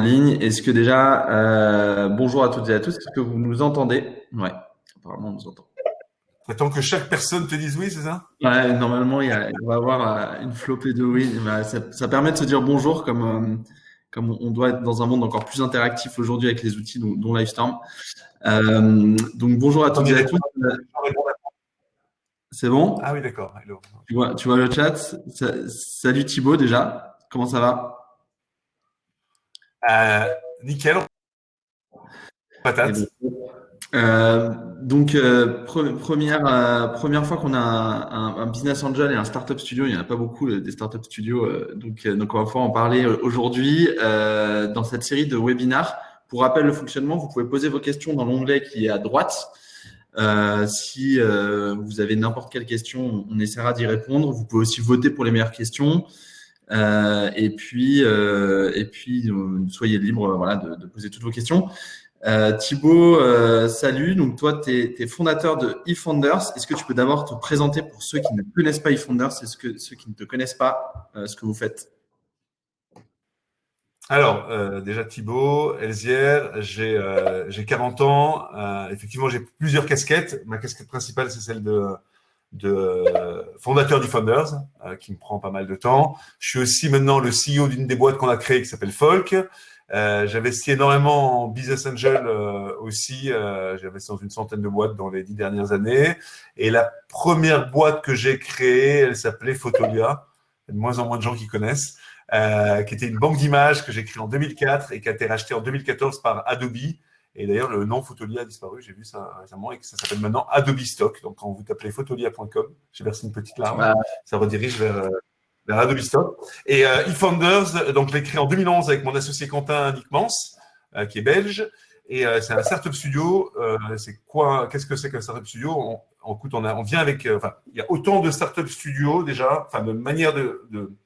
ligne. Est-ce que déjà, bonjour à toutes et à tous, est-ce que vous nous entendez? Ouais, apparemment on nous entend. Attends que chaque personne te dise oui, c'est ça? Ouais, normalement, on va avoir une flopée de oui. Bah, ça permet de se dire bonjour comme on doit être dans un monde encore plus interactif aujourd'hui avec les outils dont Livestorm. Donc bonjour à Non, toutes mais et à les tous. C'est bon? Ah oui, d'accord. Hello. Tu vois le chat? Salut Thibaut déjà. Comment ça va? Nickel, Et donc, patate. première fois qu'on a un business angel et un startup studio. Il n'y en a pas beaucoup des startup studios, donc on va pouvoir en parler aujourd'hui dans cette série de webinars. Pour rappel, le fonctionnement, vous pouvez poser vos questions dans l'onglet qui est à droite. Si vous avez n'importe quelle question, on essaiera d'y répondre. Vous pouvez aussi voter pour les meilleures questions. Soyez libre, voilà, de poser toutes vos questions. Thibaut, salut. Donc toi, tu es fondateur de eFounders. Est-ce que tu peux d'abord te présenter pour ceux qui ne connaissent pas eFounders, ceux qui ne te connaissent pas, ce que vous faites? Alors, déjà Thibaut, Elzière, j'ai 40 ans. Effectivement, j'ai plusieurs casquettes. Ma casquette principale, c'est celle de fondateur d'eFounders, qui me prend pas mal de temps. Je suis aussi maintenant le CEO d'une des boîtes qu'on a créées qui s'appelle Folk. J'investis énormément en business angel aussi. J'ai investi dans une centaine de boîtes dans les 10 dernières années. Et la première boîte que j'ai créée, elle s'appelait Photolia. Il y a de moins en moins de gens qui connaissent. Qui était une banque d'images que j'ai créée en 2004 et qui a été rachetée en 2014 par Adobe. Et d'ailleurs, le nom Photolia a disparu. J'ai vu ça récemment et que ça s'appelle maintenant Adobe Stock. Donc, quand vous tapez photolia.com, j'ai versé une petite larme. Ça redirige vers Adobe Stock. Et eFounders, donc, je l'ai créé en 2011 avec mon associé Quentin Nickmans, qui est belge. Et c'est un startup studio. Qu'est-ce que c'est qu'un startup studio? On vient avec. Il y a autant de startup studios déjà, de manière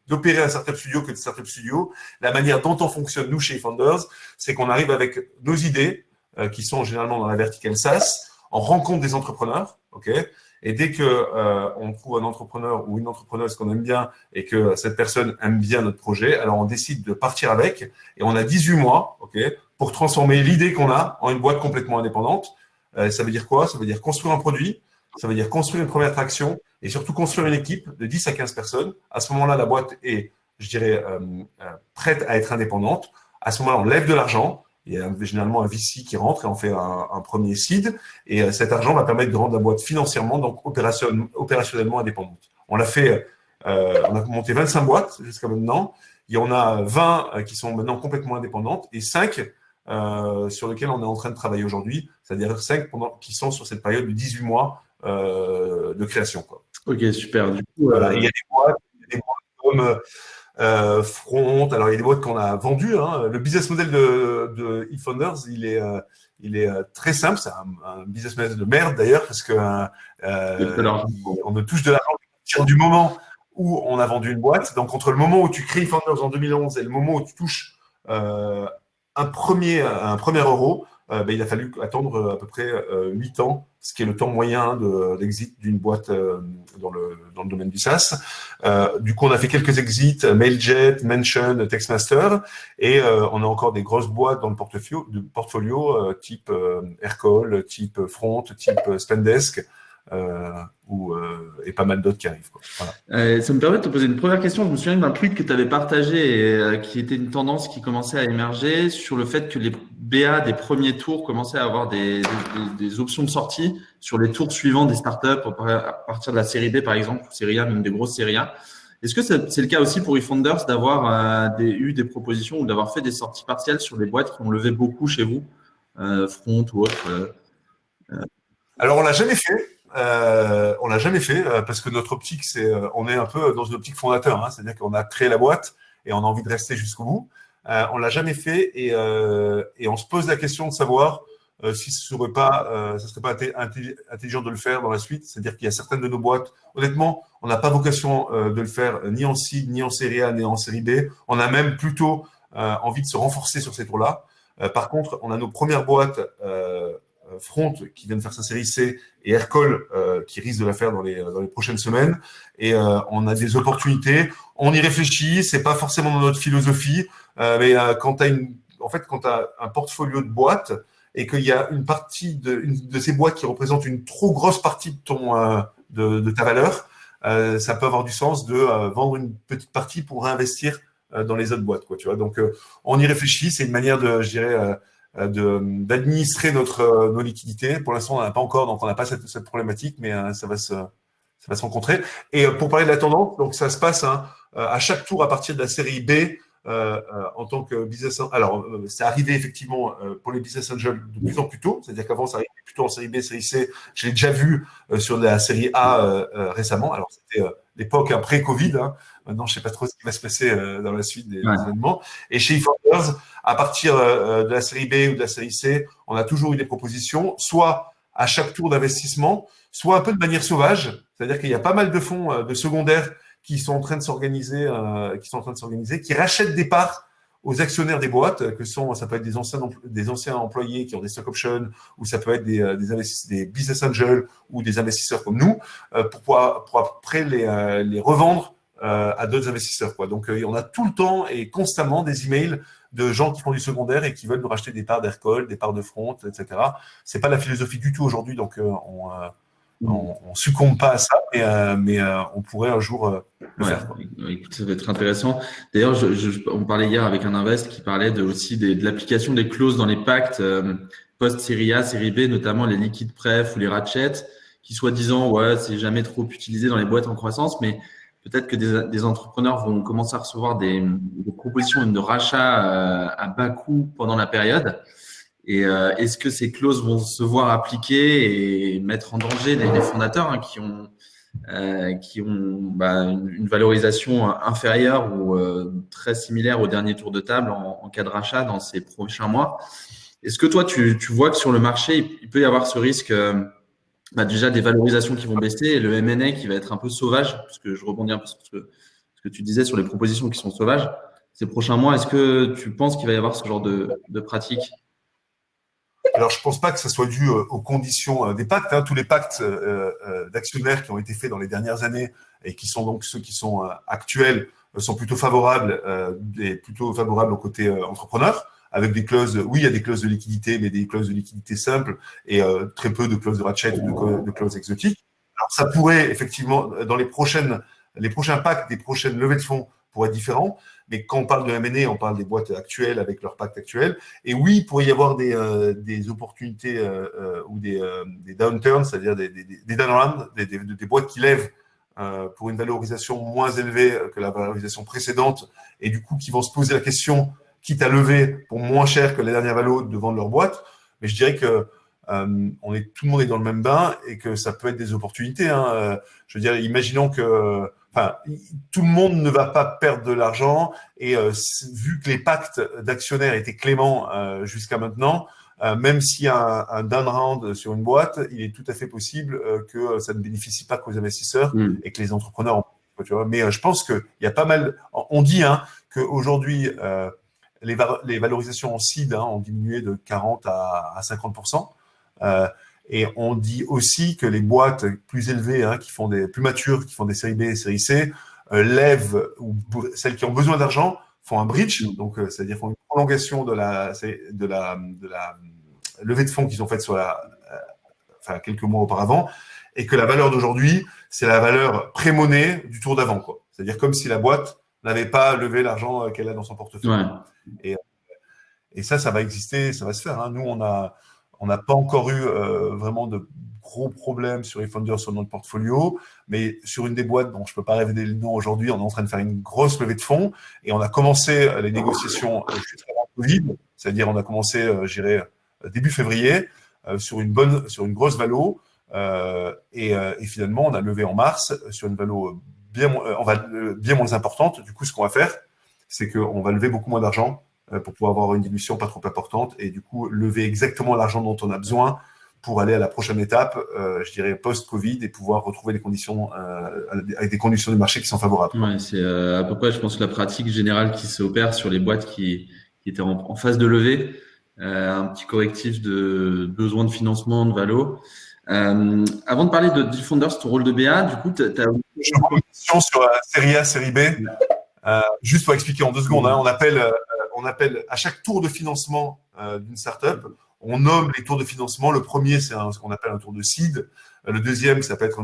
d'opérer un startup studio que de startup studio. La manière dont on fonctionne, nous, chez eFounders, c'est qu'on arrive avec nos idées, qui sont généralement dans la verticale SaaS, on rencontre des entrepreneurs, ok. Et dès que on trouve un entrepreneur ou une entrepreneuse qu'on aime bien et que cette personne aime bien notre projet, alors on décide de partir avec et on a 18 mois, ok, pour transformer l'idée qu'on a en une boîte complètement indépendante. Ça veut dire quoi? Ça veut dire construire un produit, ça veut dire construire une première traction et surtout construire une équipe de 10 à 15 personnes. À ce moment-là, la boîte est, je dirais, prête à être indépendante. À ce moment-là, on lève de l'argent. Il y a généralement un VC qui rentre et on fait un premier seed. Et cet argent va permettre de rendre la boîte financièrement, donc opérationnellement indépendante. On l'a fait, on a monté 25 boîtes jusqu'à maintenant. Il y en a 20 qui sont maintenant complètement indépendantes et 5 sur lesquelles on est en train de travailler aujourd'hui, c'est-à-dire 5 qui sont sur cette période de 18 mois de création, quoi. Ok, super. Du coup, voilà. Et il y a des boîtes comme Front. Alors, il y a des boîtes qu'on a vendues. Hein. Le business model de eFounders, il est très simple. C'est un business model de merde d'ailleurs, parce que on ne touche de l'argent à partir du moment où on a vendu une boîte. Donc, entre le moment où tu crées eFounders en 2011 et le moment où tu touches un premier euro, il a fallu attendre à peu près 8 ans, ce qui est le temps moyen d'exit d'une boîte dans le domaine du SaaS. Du coup, on a fait quelques exits, Mailjet, Mention, Textmaster, et on a encore des grosses boîtes dans le portfolio type Aircall, type Front, type Spendesk, et pas mal d'autres qui arrivent, quoi. Voilà. ça me permet de te poser une première question. Je me souviens d'un tweet que tu avais partagé et qui était une tendance qui commençait à émerger sur le fait que les BA des premiers tours commençaient à avoir des options de sortie sur les tours suivants des startups à partir de la série B, par exemple, ou série A, même des grosses séries A. Est-ce que c'est le cas aussi pour eFounders d'avoir eu des propositions ou d'avoir fait des sorties partielles sur des boîtes qui ont levé beaucoup chez vous, Front ou autre Alors, on l'a jamais fait. On l'a jamais fait parce que notre optique, on est un peu dans une optique fondateur, hein, c'est-à-dire qu'on a créé la boîte et on a envie de rester jusqu'au bout. On l'a jamais fait et on se pose la question de savoir si ça serait pas intelligent de le faire dans la suite. C'est-à-dire qu'il y a certaines de nos boîtes, honnêtement, on n'a pas vocation de le faire ni en seed, ni en série A, ni en série B. On a même plutôt envie de se renforcer sur ces tours-là. Par contre, on a nos premières boîtes. Front qui vient de faire sa série C et Aircall qui risque de la faire dans les prochaines semaines. Et on a des opportunités. On y réfléchit. C'est pas forcément dans notre philosophie, mais quand en fait, quand tu as un portfolio de boîtes et qu'il y a une de ces boîtes qui représente une trop grosse partie de ta valeur, ça peut avoir du sens de vendre une petite partie pour réinvestir dans les autres boîtes, quoi, tu vois. Donc, on y réfléchit. C'est une manière je dirais, d'administrer nos liquidités. Pour l'instant, on n'en a pas encore, donc on n'a pas cette problématique, mais ça va se rencontrer. Et pour parler de la tendance, donc ça se passe à chaque tour à partir de la série B en tant que business. Alors, c'est arrivé effectivement pour les business angels de plus en plus tôt, c'est-à-dire qu'avant, ça arrivait plutôt en série B, série C. Je l'ai déjà vu sur la série A récemment. Alors, c'était l'époque après Covid. Maintenant, je ne sais pas trop ce qui va se passer dans la suite des événements. Et chez eFounders, à partir de la série B ou de la série C, on a toujours eu des propositions, soit à chaque tour d'investissement, soit un peu de manière sauvage. C'est-à-dire qu'il y a pas mal de fonds de secondaires qui sont en train de s'organiser, qui rachètent des parts aux actionnaires des boîtes, ça peut être des anciens employés qui ont des stock options, ou ça peut être des business angels ou des investisseurs comme nous, pour après les revendre à d'autres investisseurs, quoi. Donc, on a tout le temps et constamment des emails de gens qui font du secondaire et qui veulent nous racheter des parts d'Aircall, des parts de Front, etc. C'est pas la philosophie du tout aujourd'hui, donc on succombe pas à ça, mais on pourrait un jour le faire. Écoute, ça va être intéressant. D'ailleurs, on parlait hier avec un invest qui parlait aussi de l'application des clauses dans les pactes post-série A, série B, notamment les liquid pref ou les ratchets, qui soi-disant, c'est jamais trop utilisé dans les boîtes en croissance, mais peut-être que des entrepreneurs vont commencer à recevoir des propositions de rachat à bas coût pendant la période. Et est-ce que ces clauses vont se voir appliquer et mettre en danger les fondateurs qui ont une valorisation inférieure ou très similaire au dernier tour de table en cas de rachat dans ces prochains mois? Est-ce que toi, tu vois que sur le marché, il peut y avoir ce risque déjà des valorisations qui vont baisser et le M&A qui va être un peu sauvage, parce que je rebondis un peu sur ce que tu disais sur les propositions qui sont sauvages ces prochains mois. Est-ce que tu penses qu'il va y avoir ce genre de pratique? Alors, je ne pense pas que ça soit dû aux conditions des pactes. Tous les pactes d'actionnaires qui ont été faits dans les dernières années et qui sont donc ceux qui sont actuels sont plutôt favorables au côté entrepreneur, avec des clauses. Oui, il y a des clauses de liquidité, mais des clauses de liquidité simples et très peu de clauses de ratchet ou de clauses exotiques. Alors, ça pourrait effectivement, dans les prochains pactes, des prochaines levées de fonds, pourraient être différents. Mais quand on parle de M&A, on parle des boîtes actuelles avec leur pacte actuel. Et oui, il pourrait y avoir des opportunités ou des downturns, c'est-à-dire des downrounds, des boîtes qui lèvent pour une valorisation moins élevée que la valorisation précédente et du coup qui vont se poser la question, quitte à lever pour moins cher que la dernière valo de vendre leur boîte. Mais je dirais que tout le monde est dans le même bain et que ça peut être des opportunités. Je veux dire, imaginons que tout le monde ne va pas perdre de l'argent et vu que les pactes d'actionnaires étaient cléments jusqu'à maintenant, même s'il y a un down round sur une boîte, il est tout à fait possible que ça ne bénéficie pas qu'aux investisseurs et que les entrepreneurs tu vois. Mais je pense qu'il y a pas mal. On dit qu'aujourd'hui, les valorisations en seed ont diminué de 40 à 50%. Et on dit aussi que les boîtes plus élevées, qui font plus matures, qui font des séries B et séries C, lèvent, ou celles qui ont besoin d'argent, font un bridge, donc c'est-à-dire font une prolongation de la levée de fonds qu'ils ont faite quelques mois auparavant, et que la valeur d'aujourd'hui, c'est la valeur pré-monnaie du tour d'avant, quoi. C'est-à-dire comme si la boîte n'avait pas levé l'argent qu'elle a dans son portefeuille. Ouais. Et ça va exister, ça va se faire. Nous, on n'a pas encore eu vraiment de gros problèmes sur eFounders sur notre portfolio, mais sur une des boîtes dont je ne peux pas révéler le nom aujourd'hui, on est en train de faire une grosse levée de fonds et on a commencé les négociations juste avant le Covid, c'est-à-dire on a commencé, début février, sur une grosse valo et finalement on a levé en mars sur une valo bien moins importante. Du coup, ce qu'on va faire, c'est qu'on va lever beaucoup moins d'argent pour pouvoir avoir une dilution pas trop importante et du coup lever exactement l'argent dont on a besoin pour aller à la prochaine étape, je dirais post-Covid, et pouvoir retrouver des conditions avec des conditions du marché qui sont favorables. Ouais, c'est à peu près, je pense, la pratique générale qui s'opère sur les boîtes qui étaient en phase de levée, un petit correctif de besoin de financement, de valo. Avant de parler de eFounders, ton rôle de BA, du coup, tu as une question sur série A, série B. Juste pour expliquer en 2 secondes, on on appelle à chaque tour de financement d'une startup, on nomme les tours de financement. Le premier, c'est ce qu'on appelle un tour de seed. Le deuxième, ça peut être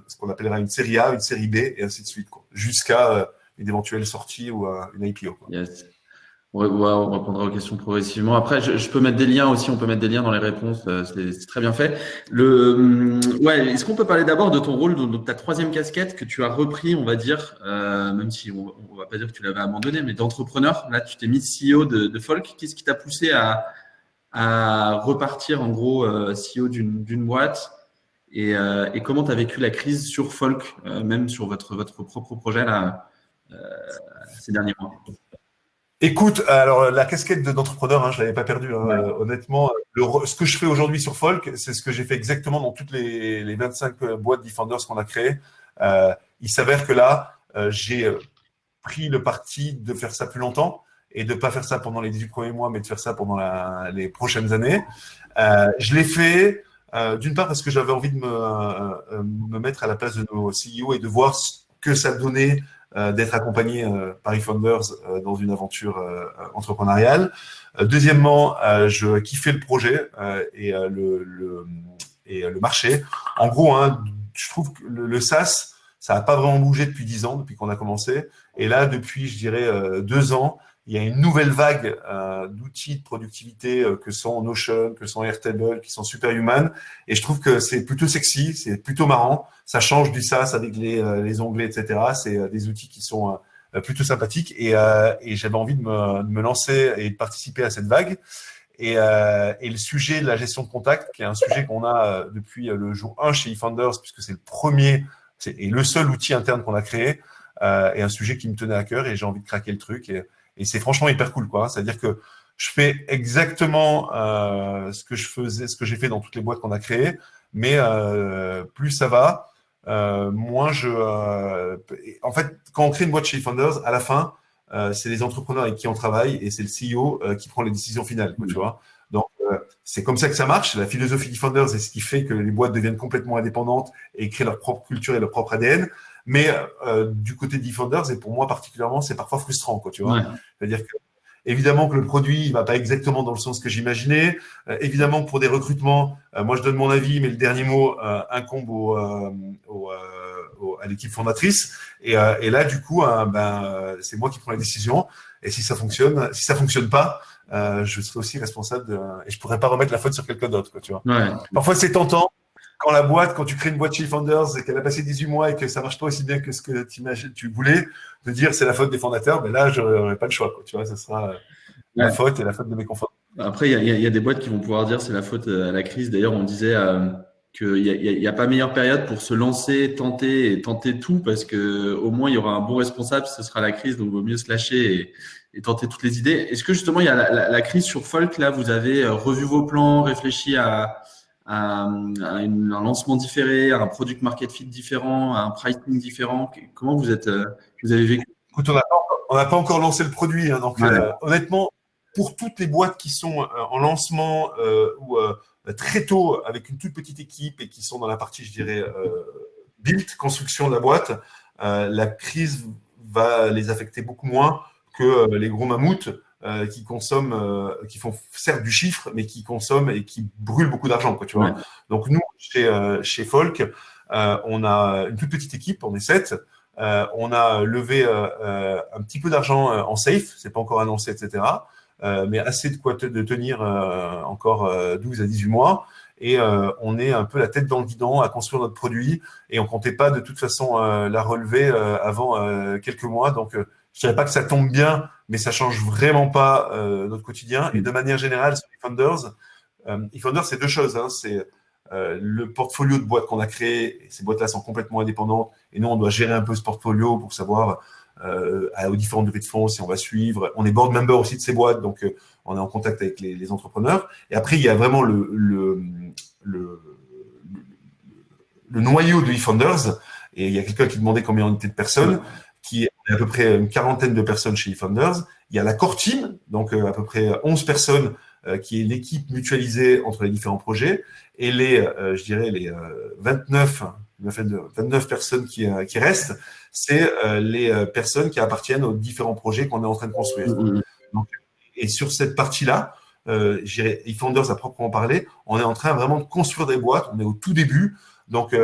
ce qu'on appellera une série A, une série B, et ainsi de suite, quoi, jusqu'à une éventuelle sortie ou une IPO. Quoi. Yes. On répondra aux questions progressivement. Après, je peux mettre des liens aussi. On peut mettre des liens dans les réponses. C'est très bien fait. Est-ce qu'on peut parler d'abord de ton rôle, de ta troisième casquette que tu as repris, on va dire, même si on va pas dire que tu l'avais abandonné, mais d'entrepreneur. Là, tu t'es mis CEO de Folk. Qu'est-ce qui t'a poussé à repartir en gros CEO d'une boîte et comment tu as vécu la crise sur Folk, même sur votre propre projet là, ces derniers mois? Écoute, alors la casquette d'entrepreneur, je l'avais pas perdue. Honnêtement, ce que je fais aujourd'hui sur Folk, c'est ce que j'ai fait exactement dans toutes les 25 boîtes Defenders qu'on a créées. Il s'avère que là, j'ai pris le parti de faire ça plus longtemps et de pas faire ça pendant les 18 premiers mois, mais de faire ça pendant les prochaines années. Je l'ai fait d'une part parce que j'avais envie de me mettre à la place de nos CEO et de voir ce que ça donnait d'être accompagné par eFounders dans une aventure entrepreneuriale. Deuxièmement, je kiffais le projet et le marché. En gros, je trouve que le SaaS, ça n'a pas vraiment bougé depuis 10 ans, depuis qu'on a commencé. Et là, depuis, je dirais, 2 ans, il y a une nouvelle vague d'outils de productivité que sont Notion, que sont Airtable, qui sont Superhuman. Et je trouve que c'est plutôt sexy, c'est plutôt marrant. Ça change du SaaS avec les onglets, etc. C'est des outils qui sont plutôt sympathiques. Et j'avais envie de me lancer et de participer à cette vague. Et le sujet de la gestion de contact, qui est un sujet qu'on a depuis le jour 1 chez eFounders, puisque c'est le premier et le seul outil interne qu'on a créé, est un sujet qui me tenait à cœur et j'ai envie de craquer le truc. Et c'est franchement hyper cool, quoi. C'est-à-dire que je fais exactement ce que j'ai fait dans toutes les boîtes qu'on a créées, mais plus ça va, moins en fait, quand on crée une boîte chez eFounders, à la fin, c'est les entrepreneurs avec qui on travaille et c'est le CEO qui prend les décisions finales, quoi, tu vois. Donc, c'est comme ça que ça marche. La philosophie d'eFounders est ce qui fait que les boîtes deviennent complètement indépendantes et créent leur propre culture et leur propre ADN. Mais du côté d'eFounders, et pour moi particulièrement, c'est parfois frustrant, quoi, tu vois. Ouais. C'est-à-dire que, évidemment que le produit, il va pas exactement dans le sens que j'imaginais. Évidemment que pour des recrutements, moi je donne mon avis, mais le dernier mot incombe à l'équipe fondatrice. Et là, du coup, c'est moi qui prends la décision. Et si ça fonctionne pas, je serai aussi responsable et je pourrais pas remettre la faute sur quelqu'un d'autre, quoi, tu vois. Ouais. Parfois, c'est tentant. Quand tu crées une boîte chez eFounders et qu'elle a passé 18 mois et que ça marche pas aussi bien que ce que tu voulais, de dire c'est la faute des fondateurs, mais là, je n'aurai pas le choix, quoi. Tu vois, ce sera ma faute et la faute de mes confrères. Après, il y a des boîtes qui vont pouvoir dire c'est la faute à la crise. D'ailleurs, on disait qu'il n'y a pas meilleure période pour se lancer, tenter tout, parce que au moins il y aura un bon responsable, ce sera la crise, donc il vaut mieux se lâcher et tenter toutes les idées. Est-ce que justement il y a la crise sur Folk, là, vous avez revu vos plans, réfléchi à un lancement différé, à un product market fit différent, à un pricing différent? Comment vous avez vécu? Écoute, on n'a pas encore lancé le produit, donc honnêtement, pour toutes les boîtes qui sont en lancement ou très tôt avec une toute petite équipe et qui sont dans la partie, je dirais, build, construction de la boîte, la crise va les affecter beaucoup moins que les gros mammouths qui consomment, qui font certes du chiffre, mais qui consomment et qui brûlent beaucoup d'argent, quoi, tu vois. Donc nous, chez Folk, on a une toute petite équipe, on est 7. On a levé un petit peu d'argent en safe, c'est pas encore annoncé, etc. Mais assez de quoi de tenir encore 12 à 18 mois. Et on est un peu la tête dans le guidon à construire notre produit et on comptait pas de toute façon la relever avant quelques mois. Donc, je dirais pas que ça tombe bien, mais ça change vraiment pas notre quotidien. Et de manière générale, sur eFounders, c'est deux choses. C'est le portfolio de boîtes qu'on a créé. Et ces boîtes-là sont complètement indépendantes. Et nous, on doit gérer un peu ce portfolio pour savoir aux différentes levées de fonds si on va suivre. On est board member aussi de ces boîtes, donc on est en contact avec les entrepreneurs. Et après, il y a vraiment le noyau de eFounders. Et il y a quelqu'un qui demandait combien on était de personnes, qui est à peu près une quarantaine de personnes chez eFounders. Il y a la core team, donc à peu près 11 personnes, qui est l'équipe mutualisée entre les différents projets. Et je dirais les 29 personnes qui restent, c'est les personnes qui appartiennent aux différents projets qu'on est en train de construire. Donc, et sur cette partie-là, eFounders à proprement parler, on est en train vraiment de construire des boîtes. On est au tout début. Donc,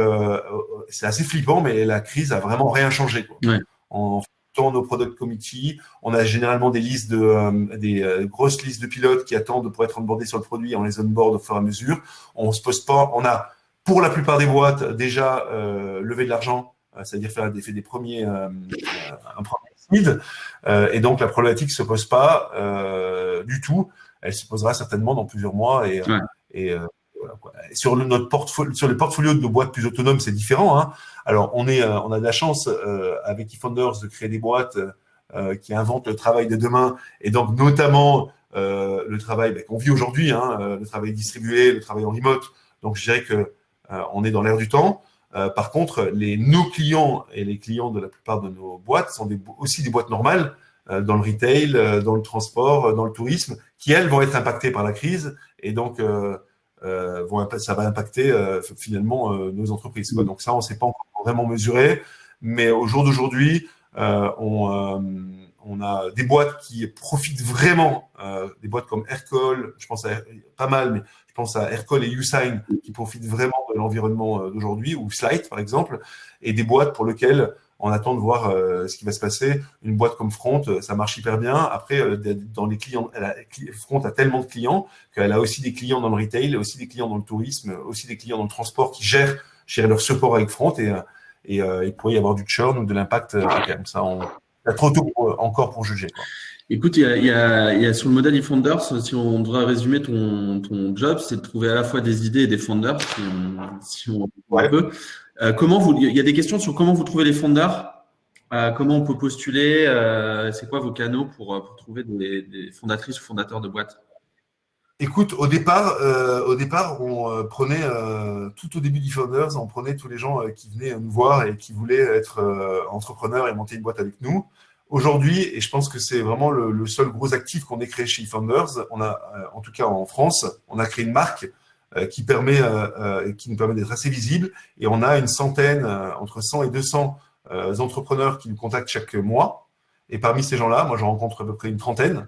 c'est assez flippant, mais la crise a vraiment rien changé, quoi. Ouais. En faisant nos product committee, on a généralement des listes des grosses listes de pilotes qui attendent pour être onboardés sur le produit. On les onboard au fur et à mesure. On se pose pas. On a, pour la plupart des boîtes, déjà levé de l'argent, c'est-à-dire fait des premiers un premier seed. Et donc, la problématique se pose pas du tout. Elle se posera certainement dans plusieurs mois. Et voilà, quoi. Sur notre portfolio, sur les portfolios de nos boîtes plus autonomes, c'est différent, hein. Alors, on a de la chance avec eFounders de créer des boîtes qui inventent le travail de demain, et donc notamment le travail qu'on vit aujourd'hui, hein, le travail distribué, le travail en remote. Donc, je dirais que on est dans l'air du temps. Par contre, nos clients et les clients de la plupart de nos boîtes sont aussi des boîtes normales dans le retail, dans le transport, dans le tourisme, qui elles vont être impactées par la crise, et donc ça va impacter finalement nos entreprises, quoi. Donc ça, on ne sait pas encore vraiment mesurer, mais au jour d'aujourd'hui, on a des boîtes qui profitent vraiment, des boîtes comme Aircall, je pense à pas mal, mais je pense à Aircall et Usign qui profitent vraiment de l'environnement d'aujourd'hui, ou Slide par exemple, et des boîtes pour lesquelles on attend de voir ce qui va se passer. Une boîte comme Front, ça marche hyper bien. Après, dans les clients, Front a tellement de clients qu'elle a aussi des clients dans le retail, aussi des clients dans le tourisme, aussi des clients dans le transport qui gèrent leur support avec Front, et il pourrait y avoir du churn ou de l'impact à terme. Ça, il y a trop tôt encore pour juger, quoi. Écoute, il y a sur le modèle eFounders, si on devrait résumer ton job, c'est de trouver à la fois des idées et des founders, si on Ouais. peut. Il y a des questions sur comment vous trouvez les founders, comment on peut postuler, c'est quoi vos canaux pour trouver des fondatrices ou fondateurs de boîtes? Écoute, au départ, on prenait, tout au début d'eFounders, on prenait tous les gens qui venaient nous voir et qui voulaient être entrepreneurs et monter une boîte avec nous. Aujourd'hui, et je pense que c'est vraiment le seul gros actif qu'on ait créé chez eFounders, on a, en tout cas en France, on a créé une marque qui nous permet d'être assez visible, et on a une centaine, entre 100 et 200 entrepreneurs qui nous contactent chaque mois. Et parmi ces gens-là, moi, j'en rencontre à peu près une trentaine.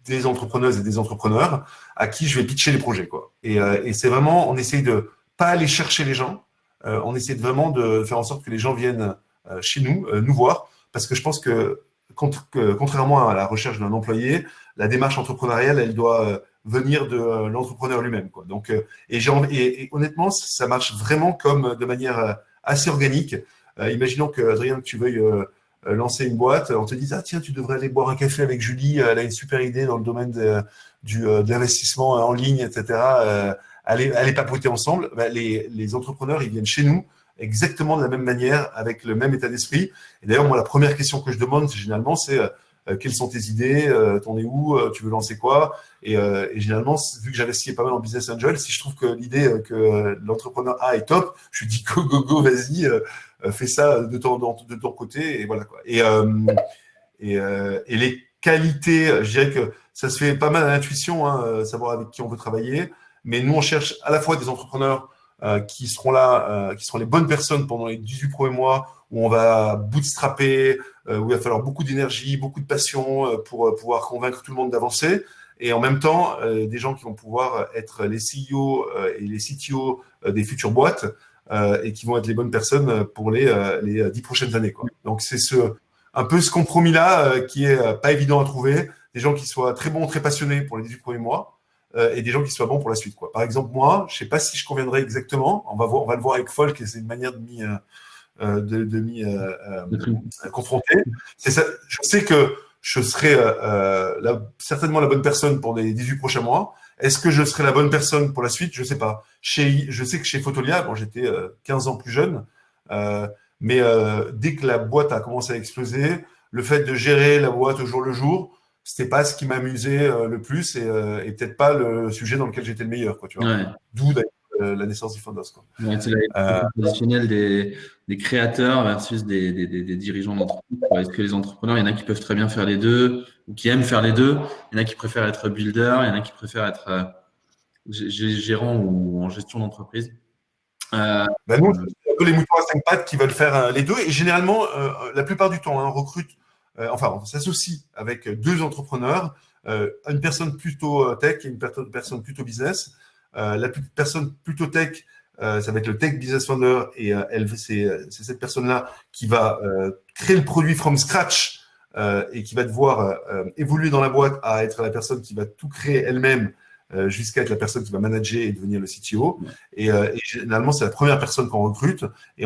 Des entrepreneuses et des entrepreneurs à qui je vais pitcher les projets, quoi. Et c'est vraiment, on essaye de pas aller chercher les gens, on essaie vraiment de faire en sorte que les gens viennent chez nous, nous voir, parce que je pense que contrairement à la recherche d'un employé, la démarche entrepreneuriale, elle doit venir de l'entrepreneur lui-même, quoi. Donc, et honnêtement, ça marche vraiment comme de manière assez organique. Imaginons que, Adrien, que tu veuilles lancer une boîte, on te dit, ah tiens, tu devrais aller boire un café avec Julie, elle a une super idée dans le domaine de l'investissement en ligne, etc. Allez papoter ensemble. Ben, les entrepreneurs, ils viennent chez nous exactement de la même manière, avec le même état d'esprit. Et d'ailleurs, moi, la première question que je demande, généralement, c'est quelles sont tes idées, t'en es où, tu veux lancer quoi? Et généralement, vu que j'investis pas mal en Business Angel, si je trouve que l'idée que l'entrepreneur A est top, je lui dis go, vas-y, fais ça de ton côté, et voilà, quoi. Et les qualités, je dirais que ça se fait pas mal à l'intuition, hein, savoir avec qui on veut travailler. Mais nous, on cherche à la fois des entrepreneurs qui seront là, qui seront les bonnes personnes pendant les 18 premiers mois, où on va bootstrapper, où il va falloir beaucoup d'énergie, beaucoup de passion pour pouvoir convaincre tout le monde d'avancer. Et en même temps, des gens qui vont pouvoir être les CEO et les CTO des futures boîtes et qui vont être les bonnes personnes pour les 10 prochaines années, quoi. Donc, c'est un peu ce compromis-là qui est pas évident à trouver. Des gens qui soient très bons, très passionnés pour les 18 premiers mois, et des gens qui soient bons pour la suite, quoi. Par exemple, moi, je ne sais pas si je conviendrai exactement. On va le voir avec Folk, et c'est une manière de m'y confronter. C'est ça. Je sais que je serai certainement la bonne personne pour les 18 prochains mois. Est-ce que je serai la bonne personne pour la suite? Je ne sais pas. Je sais que chez Photolia, bon, j'étais 15 ans plus jeune, mais dès que la boîte a commencé à exploser, le fait de gérer la boîte au jour le jour, c'était pas ce qui m'amusait le plus, et peut-être pas le sujet dans lequel j'étais le meilleur, quoi, tu vois. Ouais. D'où d'ailleurs la naissance d'eFounders, quoi. Ouais, c'est la traditionnelle des créateurs versus des dirigeants d'entreprise. Est-ce que les entrepreneurs, il y en a qui peuvent très bien faire les deux, ou qui aiment faire les deux. Il y en a qui préfèrent être builder, il y en a qui préfèrent être gérant ou en gestion d'entreprise. Ben nous, c'est un peu les moutons à 5 pattes qui veulent faire les deux. Et généralement, la plupart du temps, on recrute on s'associe avec deux entrepreneurs, une personne plutôt tech et une personne plutôt business. La personne plutôt tech, ça va être le Tech Business Founder et c'est cette personne-là qui va créer le produit from scratch et qui va devoir évoluer dans la boîte à être la personne qui va tout créer elle-même jusqu'à être la personne qui va manager et devenir le CTO. Et généralement, c'est la première personne qu'on recrute et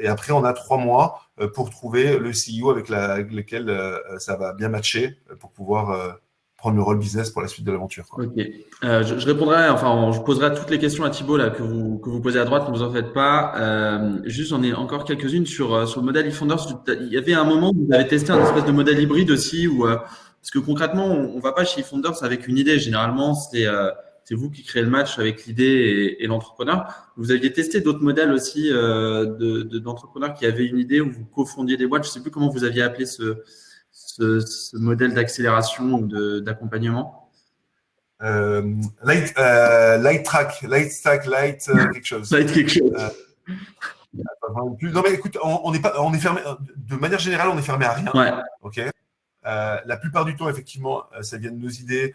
après, on a 3 mois pour trouver le CEO avec lequel ça va bien matcher pour pouvoir prendre le rôle business pour la suite de l'aventure. Ok. Je répondrai, enfin, je poserai toutes les questions à Thibaut là que vous posez à droite, ne vous en faites pas. Juste, j'en ai encore quelques-unes sur le modèle eFounders. Il y avait un moment où vous avez testé un espèce de modèle hybride aussi, où parce que concrètement, on va pas chez eFounders avec une idée. Généralement, c'est vous qui créez le match avec l'idée et l'entrepreneur. Vous aviez testé d'autres modèles aussi d'entrepreneurs qui avaient une idée où vous cofondiez des boîtes. Je sais plus comment vous aviez appelé ce modèle d'accélération ou d'accompagnement. Light track, quelque chose. Ça va être quelque chose. Non mais écoute, on est fermé. De manière générale, on est fermé à rien. Ouais. Ok. La plupart du temps, effectivement, ça vient de nos idées.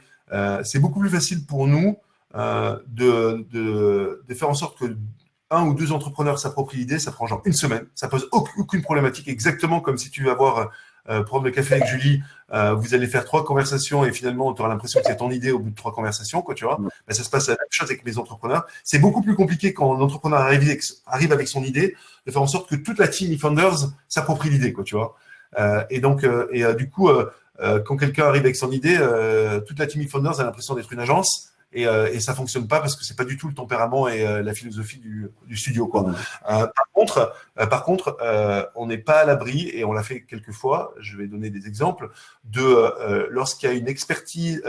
C'est beaucoup plus facile pour nous de faire en sorte que un ou deux entrepreneurs s'approprient l'idée. Ça prend genre une semaine. Ça pose aucune problématique. Exactement comme si tu vas prendre le café avec Julie, vous allez faire 3 conversations et finalement, tu auras l'impression que c'est ton idée au bout de 3 conversations, quoi, tu vois. Ben, ça se passe la même chose avec les entrepreneurs. C'est beaucoup plus compliqué quand l'entrepreneur arrive avec son idée, de faire en sorte que toute la team eFounders s'approprie l'idée, quoi, tu vois. Et donc, du coup, quand quelqu'un arrive avec son idée, toute la team eFounders a l'impression d'être une agence. Et ça fonctionne pas parce que c'est pas du tout le tempérament et la philosophie du studio, quoi. Par contre, on n'est pas à l'abri et on l'a fait quelques fois. Je vais donner des exemples de lorsqu'il y a une expertise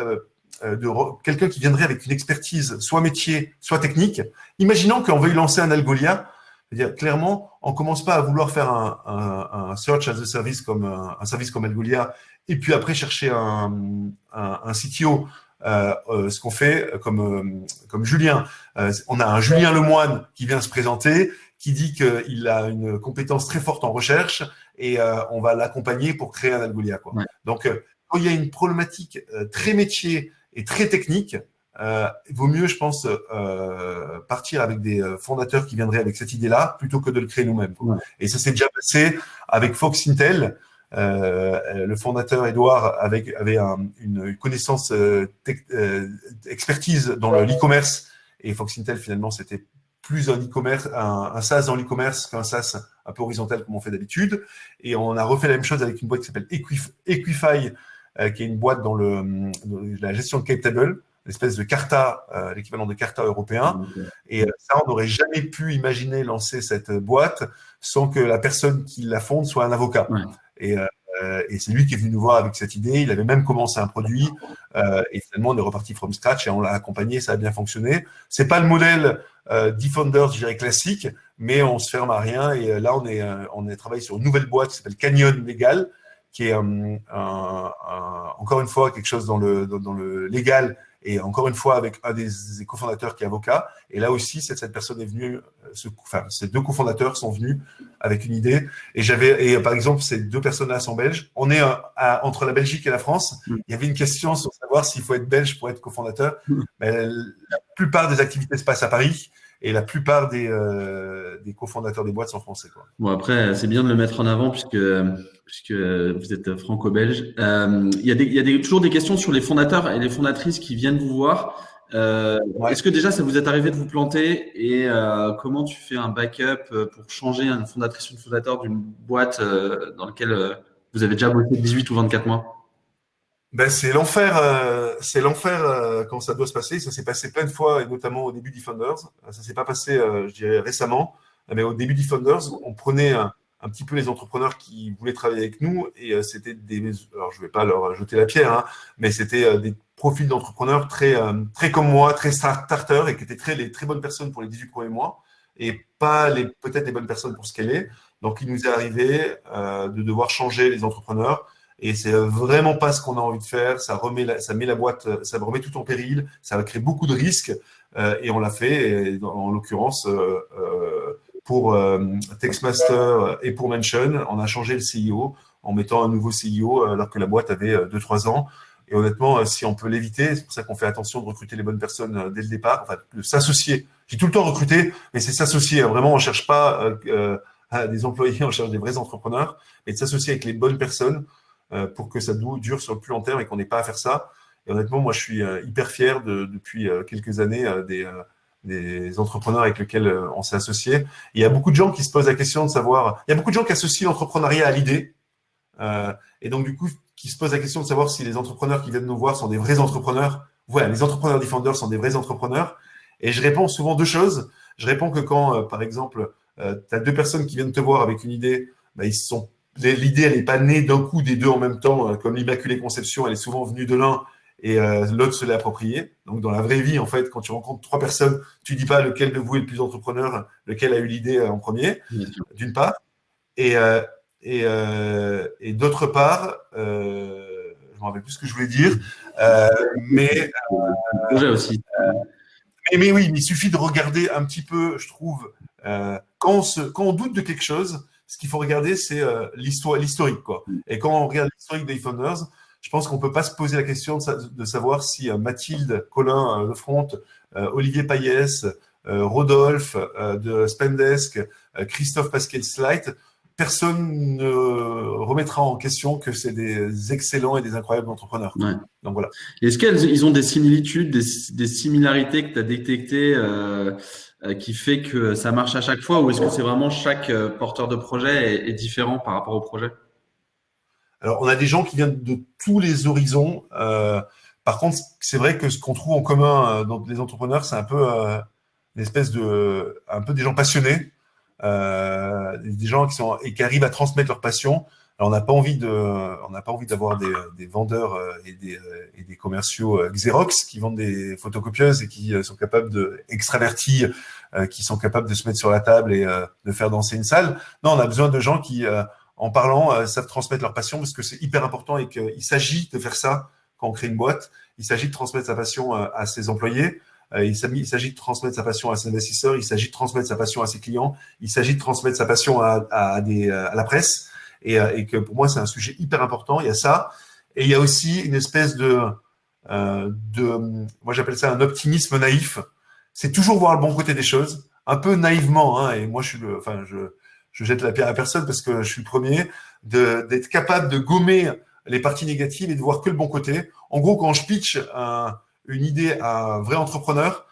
de quelqu'un qui viendrait avec une expertise soit métier, soit technique. Imaginons qu'on veuille lancer un Algolia. C'est-à-dire, clairement, on commence pas à vouloir faire un search as a service comme un service comme Algolia et puis après chercher un CTO. Ce qu'on fait comme Julien. On a un Julien Lemoine qui vient se présenter, qui dit qu'il a une compétence très forte en recherche et on va l'accompagner pour créer un Algolia, quoi. Ouais. Donc, quand il y a une problématique très métier et très technique, il vaut mieux, je pense, partir avec des fondateurs qui viendraient avec cette idée-là plutôt que de le créer nous-mêmes. Ouais. Et ça s'est déjà passé avec Fox Intel. Le fondateur Edouard avait une connaissance expertise dans l'e-commerce et Fox Intel finalement c'était plus un e-commerce, un SaaS dans l'e-commerce qu'un SaaS un peu horizontal comme on fait d'habitude. Et on a refait la même chose avec une boîte qui s'appelle Equify, qui est une boîte dans la gestion de cap table, l'espèce de Carta, l'équivalent de Carta européen. Et ça, on n'aurait jamais pu imaginer lancer cette boîte sans que la personne qui la fonde soit un avocat. Ouais. Et c'est lui qui est venu nous voir avec cette idée. Il avait même commencé un produit et finalement on est reparti from scratch et on l'a accompagné. Ça a bien fonctionné. C'est pas le modèle d'eFounders, je dirais classique, mais on se ferme à rien. Et là on est travaillé sur une nouvelle boîte qui s'appelle Canyon Legal, qui est encore une fois quelque chose dans le légal. Et encore une fois, avec un des cofondateurs qui est avocat. Et là aussi, cette personne est venue, ces 2 cofondateurs sont venus avec une idée. Et par exemple, ces 2 personnes-là sont belges. On est entre la Belgique et la France. Il y avait une question sur savoir s'il faut être belge pour être cofondateur. Mais la plupart des activités se passent à Paris. Et la plupart des cofondateurs des boîtes sont français, quoi. Bon, après, c'est bien de le mettre en avant puisque vous êtes franco-belge. Il y a toujours des questions sur les fondateurs et les fondatrices qui viennent vous voir. Ouais. Est-ce que déjà, ça vous est arrivé de vous planter et comment tu fais un backup pour changer une fondatrice ou un fondateur d'une boîte dans laquelle vous avez déjà bossé 18 ou 24 mois? Ben, c'est l'enfer quand ça doit se passer. Ça s'est passé plein de fois, et notamment au début d'eFounders. Ça s'est pas passé, je dirais, récemment. Mais au début d'eFounders, on prenait un petit peu les entrepreneurs qui voulaient travailler avec nous et c'était alors je vais pas leur jeter la pierre, hein, mais c'était des profils d'entrepreneurs très comme moi, très starter et qui étaient les très bonnes personnes pour les 18 premiers mois et pas peut-être les bonnes personnes pour scaler. Donc, il nous est arrivé de devoir changer les entrepreneurs. Et c'est vraiment pas ce qu'on a envie de faire. Ça met la boîte, ça remet tout en péril. Ça va créer beaucoup de risques. Et on l'a fait. Et en l'occurrence, pour Textmaster et pour Mention, on a changé le CEO. en mettant un nouveau CEO alors que la boîte avait 2-3 ans. Et honnêtement, si on peut l'éviter, c'est pour ça qu'on fait attention de recruter les bonnes personnes dès le départ, enfin, de s'associer. J'ai tout le temps recruté, mais c'est s'associer. Vraiment, on cherche pas des employés, on cherche des vrais entrepreneurs, et de s'associer avec les bonnes personnes pour que ça dure sur le plus long terme et qu'on n'ait pas à faire ça. Et honnêtement, moi, je suis hyper fier depuis quelques années des entrepreneurs avec lesquels on s'est associé. Et il y a beaucoup de gens qui se posent la question de savoir… Il y a beaucoup de gens qui associent l'entrepreneuriat à l'idée. Et donc, du coup, qui se posent la question de savoir si les entrepreneurs qui viennent nous voir sont des vrais entrepreneurs. Voilà, les entrepreneurs Defenders sont des vrais entrepreneurs. Et je réponds souvent deux choses. Je réponds que quand, par exemple, tu as deux personnes qui viennent te voir avec une idée, bah, l'idée, elle n'est pas née d'un coup des deux en même temps, comme l'Immaculée Conception, elle est souvent venue de l'un et l'autre se l'est appropriée. Donc, dans la vraie vie, en fait, quand tu rencontres trois personnes, tu dis pas lequel de vous est le plus entrepreneur, lequel a eu l'idée en premier, d'une part. Et d'autre part, je ne me rappelle plus ce que je voulais dire, mais projet aussi. Mais oui, il suffit de regarder un petit peu, je trouve, quand on doute de quelque chose, ce qu'il faut regarder, c'est l'historique, quoi. Et quand on regarde l'historique des Founders, je pense qu'on ne peut pas se poser la question de savoir si Mathilde Colin Lefronte, Olivier Payès, Rodolphe de Spendesk, Christophe Pasquet-Slight, personne ne remettra en question que c'est des excellents et des incroyables entrepreneurs. Ouais. Donc voilà. Est-ce qu'ils ont des similitudes, des similarités que tu as détectées qui fait que ça marche à chaque fois, ou est-ce que c'est vraiment chaque porteur de projet est différent par rapport au projet? Alors, on a des gens qui viennent de tous les horizons. Par contre, c'est vrai que ce qu'on trouve en commun dans les entrepreneurs, c'est un peu une espèce un peu des gens passionnés, des gens qui arrivent à transmettre leur passion. Alors, on n'a pas envie d'avoir des vendeurs et des commerciaux Xerox qui vendent des photocopieuses et qui sont capables extravertis, qui sont capables de se mettre sur la table et de faire danser une salle. Non, on a besoin de gens qui en parlant, savent transmettre leur passion parce que c'est hyper important et qu'il s'agit de faire ça quand on crée une boîte. Il s'agit de transmettre sa passion à ses employés. Il s'agit de transmettre sa passion à ses investisseurs. Il s'agit de transmettre sa passion à ses clients. Il s'agit de transmettre sa passion à la presse. Et que pour moi, c'est un sujet hyper important. Il y a ça. Et il y a aussi une espèce moi j'appelle ça un optimisme naïf. C'est toujours voir le bon côté des choses, un peu naïvement. Hein, et moi, je jette la pierre à personne parce que je suis le premier, d'être capable de gommer les parties négatives et de voir que le bon côté. En gros, quand je pitch une idée à un vrai entrepreneur,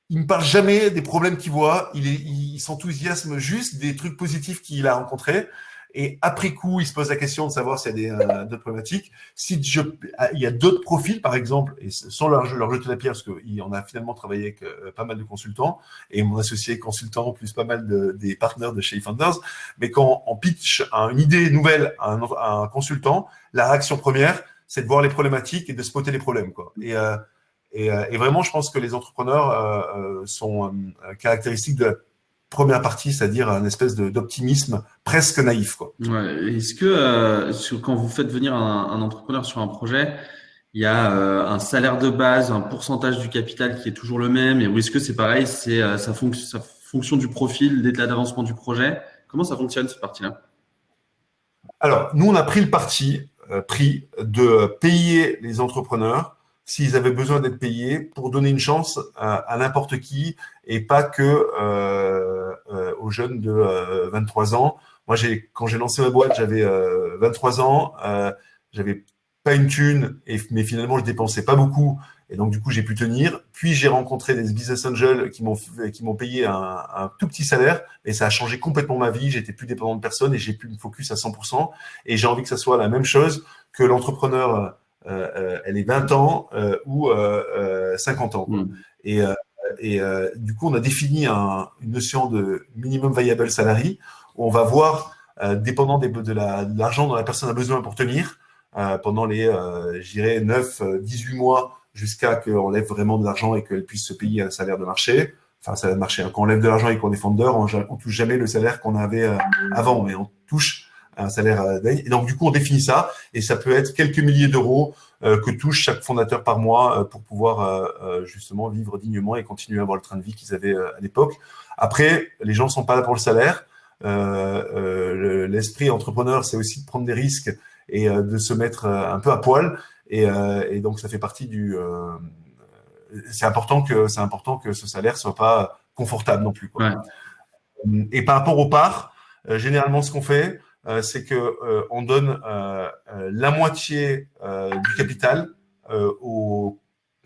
il ne me parle jamais des problèmes qu'il voit, il s'enthousiasme juste des trucs positifs qu'il a rencontrés. Et après coup, il se pose la question de savoir s'il y a d'autres problématiques. Il y a d'autres profils, par exemple, et sans leur jeter la pierre, parce qu'on a finalement travaillé avec pas mal de consultants, et mon associé est consultant, plus pas mal des partenaires de chez Founders. Mais quand on pitch une idée nouvelle à un consultant, la réaction première, c'est de voir les problématiques et de spotter les problèmes, quoi. Et vraiment, je pense que les entrepreneurs sont caractéristiques de la première partie, c'est-à-dire un espèce d'optimisme presque naïf, quoi. Ouais. Est-ce que quand vous faites venir un entrepreneur sur un projet, il y a un salaire de base, un pourcentage du capital qui est toujours le même, ou est-ce que c'est pareil, c'est ça fonction du profil, d'état d'avancement du projet? Comment ça fonctionne cette partie-là? Alors, nous, on a pris le parti pris de payer les entrepreneurs s'ils avaient besoin d'être payés pour donner une chance à n'importe qui et pas que aux jeunes de 23 ans. Moi, quand j'ai lancé ma boîte, j'avais 23 ans, j'avais pas une thune, mais finalement, je dépensais pas beaucoup. Et donc, du coup, j'ai pu tenir. Puis, j'ai rencontré des business angels qui m'ont payé un tout petit salaire. Et ça a changé complètement ma vie. J'étais plus dépendant de personne et j'ai pu me focus à 100%. Et j'ai envie que ça soit la même chose que l'entrepreneur, elle ait 20 ans ou 50 ans. Quoi. Et du coup, on a défini une notion de minimum viable salary où on va voir, dépendant de l'argent dont la personne a besoin pour tenir, pendant les, je dirais, 9-18 mois jusqu'à qu'on lève vraiment de l'argent et qu'elle puisse se payer un salaire de marché. Enfin, salaire de marché. Quand on lève de l'argent et qu'on est fondeur, on touche jamais le salaire qu'on avait avant, mais on touche un salaire et donc, du coup, on définit ça et ça peut être quelques milliers d'euros que touche chaque fondateur par mois pour pouvoir justement vivre dignement et continuer à avoir le train de vie qu'ils avaient à l'époque. Après, les gens sont pas là pour le salaire. l'esprit entrepreneur, c'est aussi de prendre des risques et de se mettre un peu à poil. Et donc, ça fait partie du. C'est important que ce salaire soit pas confortable non plus, quoi. Ouais. Et par rapport aux parts, généralement, ce qu'on fait, c'est que on donne la moitié du capital aux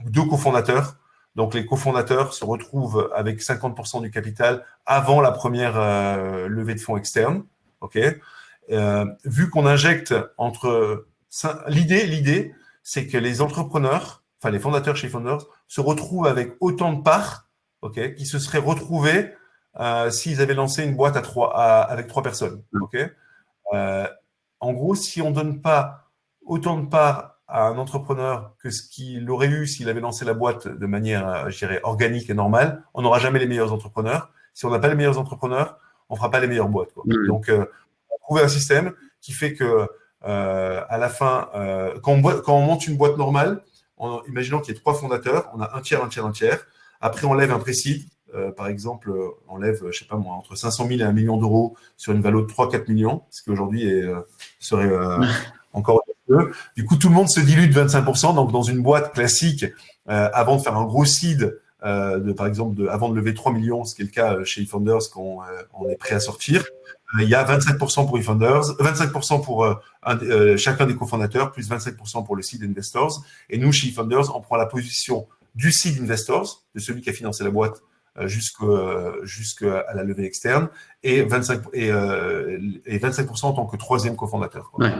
deux cofondateurs. Donc, les cofondateurs se retrouvent avec 50% du capital avant la première levée de fonds externe. OK. Vu qu'on injecte entre l'idée, c'est que les entrepreneurs, enfin les fondateurs chez Founders, se retrouvent avec autant de parts, OK, qui se seraient retrouvés s'ils avaient lancé une boîte avec 3 personnes. OK. En gros, si on ne donne pas autant de parts à un entrepreneur que ce qu'il aurait eu s'il avait lancé la boîte de manière, je dirais, organique et normale, on n'aura jamais les meilleurs entrepreneurs. Si on n'a pas les meilleurs entrepreneurs, on ne fera pas les meilleures boîtes, quoi. Donc, on a trouvé un système qui fait que, à la fin, quand on monte une boîte normale, imaginons qu'il y ait 3 fondateurs, on a un tiers, un tiers, un tiers. Après, on lève un précide. Par exemple, on lève, je sais pas moi, entre 500 000 et 1 million d'euros sur une valeur de 3-4 millions, ce qui aujourd'hui serait encore peu. Du coup, tout le monde se dilue de 25%. Donc, dans une boîte classique, avant de faire un gros seed, par exemple, avant de lever 3 millions, ce qui est le cas chez eFounders, qu'on on est prêt à sortir, il y a 25% pour eFounders, 25% pour chacun des cofondateurs, plus 25% pour le seed investors. Et nous, chez eFounders, on prend la position du seed investors, de celui qui a financé la boîte, jusqu'à la levée externe, et 25% en tant que troisième cofondateur, quoi. Ouais.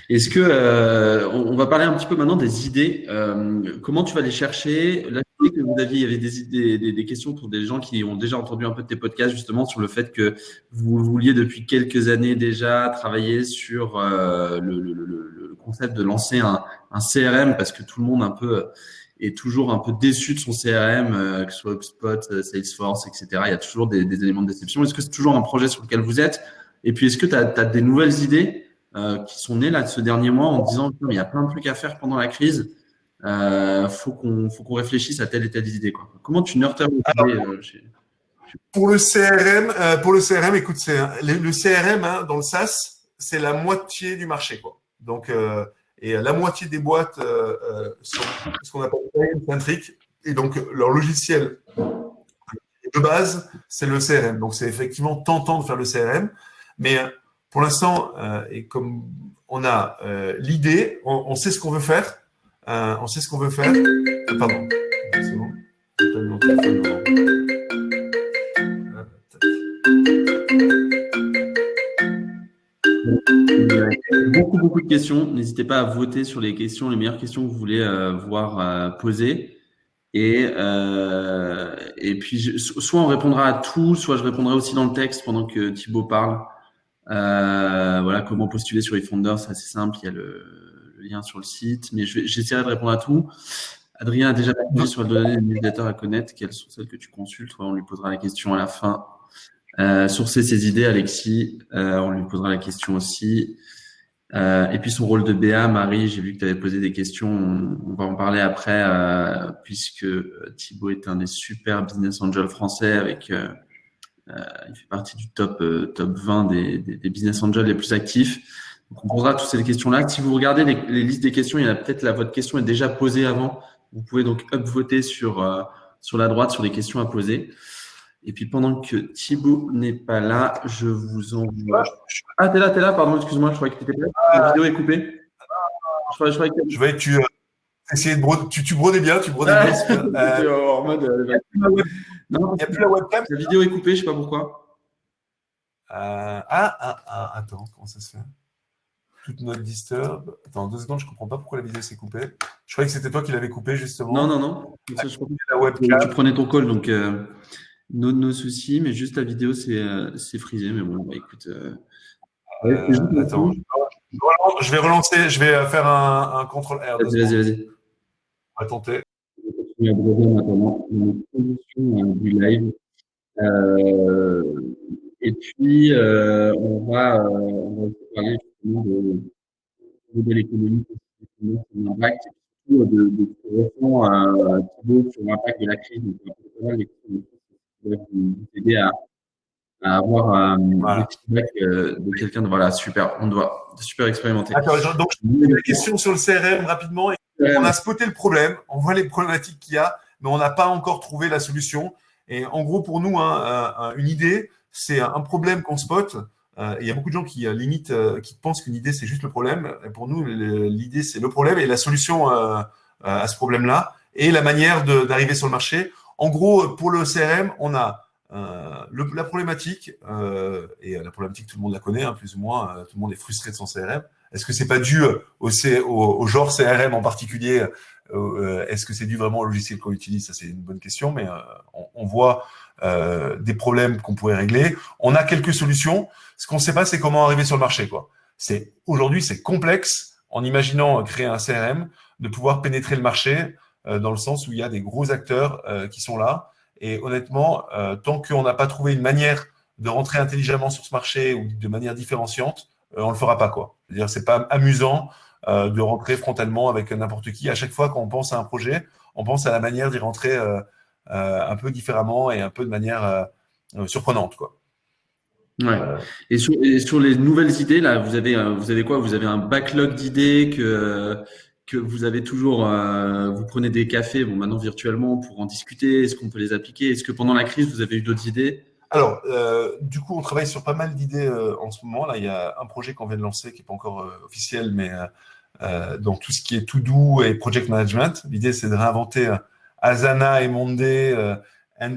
Est-ce que on va parler un petit peu maintenant des idées. Comment tu vas les chercher? Là, je sais que vous aviez, il y avait des idées, des questions pour des gens qui ont déjà entendu un peu de tes podcasts justement sur le fait que vous vouliez depuis quelques années déjà travailler sur le concept de lancer un CRM parce que tout le monde un peu est toujours un peu déçu de son CRM, que ce soit HubSpot, Salesforce, etc. Il y a toujours des éléments de déception. Est-ce que c'est toujours un projet sur lequel vous êtes? Et puis, est-ce que tu as des nouvelles idées qui sont nées là de ce dernier mois en disant il y a plein de trucs à faire pendant la crise, faut qu'on réfléchisse à telle et telle idée, quoi. Comment tu nurtures les idées Pour le CRM, écoute, le CRM, hein, dans le SaaS, c'est la moitié du marché, quoi. Donc, et la moitié des boîtes sont ce qu'on appelle centric, et donc leur logiciel de base, c'est le CRM. Donc, c'est effectivement tentant de faire le CRM, mais pour l'instant, et comme on a l'idée, on sait ce qu'on veut faire, on sait ce qu'on veut faire. Pardon, c'est bon. J'ai pas mis mon téléphone devant. Beaucoup de questions. N'hésitez pas à voter sur les questions, les meilleures questions que vous voulez voir posées. Et puis, soit on répondra à tout, soit je répondrai aussi dans le texte pendant que Thibaut parle. Voilà, comment postuler sur eFounders, c'est assez simple. Il y a le lien sur le site, mais j'essaierai de répondre à tout. Adrien a déjà répondu sur le donner des newsletters à connaître. Quelles sont celles que tu consultes? On lui posera la question à la fin. Sourcer ses idées, Alexis, on lui posera la question aussi. Et puis son rôle de BA, Marie, j'ai vu que tu avais posé des questions, on va en parler après, puisque Thibaut est un des super business angels français avec, il fait partie du top 20 des business angels les plus actifs. Donc on posera toutes ces questions-là. Si vous regardez les listes des questions, il y en a peut-être votre question est déjà posée avant. Vous pouvez donc upvoter sur la droite sur les questions à poser. Et puis, pendant que Thibaut n'est pas là, je vous envoie. Ah, t'es là, pardon, excuse-moi, je croyais que t'étais pas là. La vidéo est coupée. Je voyais que tu essayais de broder. Tu brodais bien, tu brodais bien. En mode, il n'y a plus la webcam. La vidéo est coupée, je sais pas pourquoi. Attends, comment ça se fait? Toute note disturb. Attends, 2 secondes, je comprends pas pourquoi la vidéo s'est coupée. Je croyais que c'était toi qui l'avais coupée, justement. Non. Ça, je crois que la webcam. tu prenais ton call, donc nos soucis, mais juste la vidéo, c'est frisé. Mais bon, bah, écoute. Attends, je vais relancer, je vais faire un contrôle R. Vas-y. On va tenter. On va broder maintenant une position du live. Et puis, on va parler justement de l'économie, de l'impact, et surtout de ce que ressent Thibaut sur l'impact de la crise. Donc, on va les questions qui peuvent vous aider à à avoir des Voilà. feedbacks de quelqu'un de voilà, super, super expérimenté. Attends, donc je pose la question sur le CRM rapidement. On a spoté le problème, on voit les problématiques qu'il y a, mais on n'a pas encore trouvé la solution. Et en gros, pour nous, une idée, c'est un problème qu'on spot. Il y a beaucoup de gens qui limitent, qui pensent qu'une idée, c'est juste le problème. Et pour nous, l'idée, c'est le problème et la solution à ce problème-là et la manière d'arriver sur le marché. En gros, pour le CRM, on a la problématique, et la problématique, tout le monde la connaît, hein, plus ou moins, tout le monde est frustré de son CRM. Est-ce que c'est pas dû au genre CRM en particulier? Est-ce que c'est dû vraiment au logiciel qu'on utilise? Ça, c'est une bonne question, mais on voit des problèmes qu'on pourrait régler. On a quelques solutions. Ce qu'on ne sait pas, c'est comment arriver sur le marché, quoi. Aujourd'hui, c'est complexe, en imaginant créer un CRM, de pouvoir pénétrer le marché dans le sens où il y a des gros acteurs qui sont là. Et honnêtement, tant qu'on n'a pas trouvé une manière de rentrer intelligemment sur ce marché ou de manière différenciante, on le fera pas, quoi. C'est-à-dire, c'est pas amusant de rentrer frontalement avec n'importe qui. À chaque fois qu'on pense à un projet, on pense à la manière d'y rentrer un peu différemment et un peu de manière surprenante, quoi. Ouais. Et sur les nouvelles idées, là, vous avez quoi? Vous avez un backlog d'idées que vous avez toujours, vous prenez des cafés, bon, maintenant virtuellement, pour en discuter. Est-ce qu'on peut les appliquer? Est-ce que pendant la crise, vous avez eu d'autres idées? Alors, du coup, on travaille sur pas mal d'idées en ce moment. Là, il y a un projet qu'on vient de lancer qui n'est pas encore officiel, mais dans tout ce qui est to-do et project management. L'idée, c'est de réinventer Asana et Monday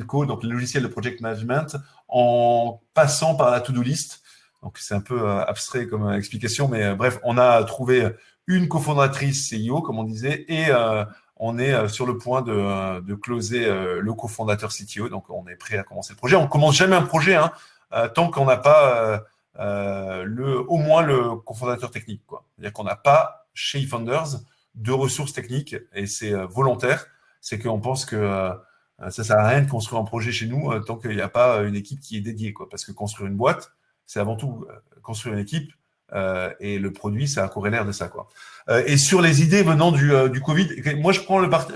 Co, donc le logiciel de project management, en passant par la to-do list. Donc, c'est un peu abstrait comme explication, mais bref, on a trouvé une cofondatrice CEO, comme on disait, et on est sur le point de closer le cofondateur CTO. Donc, on est prêt à commencer le projet. On commence jamais un projet hein, tant qu'on n'a pas au moins le cofondateur technique, quoi. C'est-à-dire qu'on n'a pas chez eFounders de ressources techniques et c'est volontaire. C'est qu'on pense que ça sert à rien de construire un projet chez nous tant qu'il n'y a pas une équipe qui est dédiée, quoi. Parce que construire une boîte, c'est avant tout construire une équipe et le produit, c'est un corollaire de ça, quoi. Et sur les idées venant du Covid, moi je prends le parti.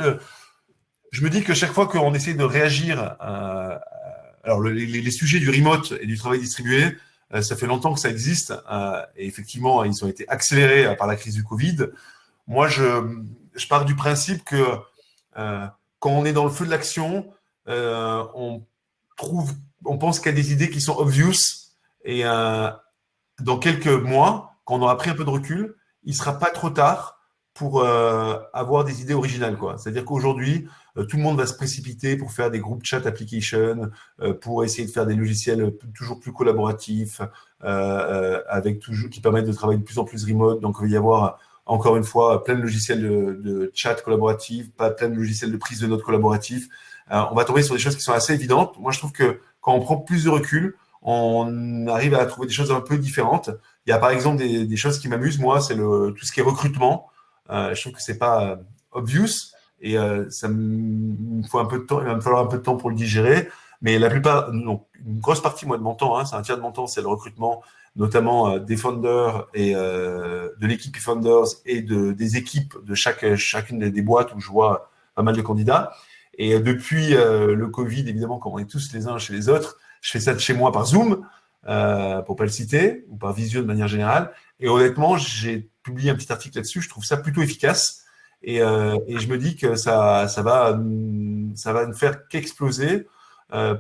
Je me dis que chaque fois qu'on essaie de réagir, alors les sujets du remote et du travail distribué, ça fait longtemps que ça existe et effectivement ils ont été accélérés par la crise du Covid. Moi je pars du principe que quand on est dans le feu de l'action, on pense qu'il y a des idées qui sont obvious et dans quelques mois, quand on aura pris un peu de recul, il ne sera pas trop tard pour avoir des idées originales, quoi. C'est-à-dire qu'aujourd'hui, tout le monde va se précipiter pour faire des groupes chat applications, pour essayer de faire des logiciels toujours plus collaboratifs, qui permettent de travailler de plus en plus remote. Donc, il va y avoir encore une fois plein de logiciels de chat collaboratif, pas plein de logiciels de prise de notes collaboratifs. On va tomber sur des choses qui sont assez évidentes. Moi, je trouve que quand on prend plus de recul, on arrive à trouver des choses un peu différentes. Il y a par exemple des choses qui m'amusent, moi, c'est tout ce qui est recrutement. Je trouve que c'est pas obvious et ça me faut un peu de temps. Il va me falloir un peu de temps pour le digérer. Mais la plupart, non, une grosse partie moi de mon temps, hein, c'est un tiers de mon temps, c'est le recrutement, notamment des founders et de l'équipe founders et des équipes de chacune des boîtes où je vois pas mal de candidats. Et depuis le Covid, évidemment, quand on est tous les uns chez les autres, je fais ça de chez moi par Zoom, pour pas le citer, ou par visio de manière générale. Et honnêtement, j'ai publié un petit article là-dessus. Je trouve ça plutôt efficace. Et je me dis que ça va ne faire qu'exploser.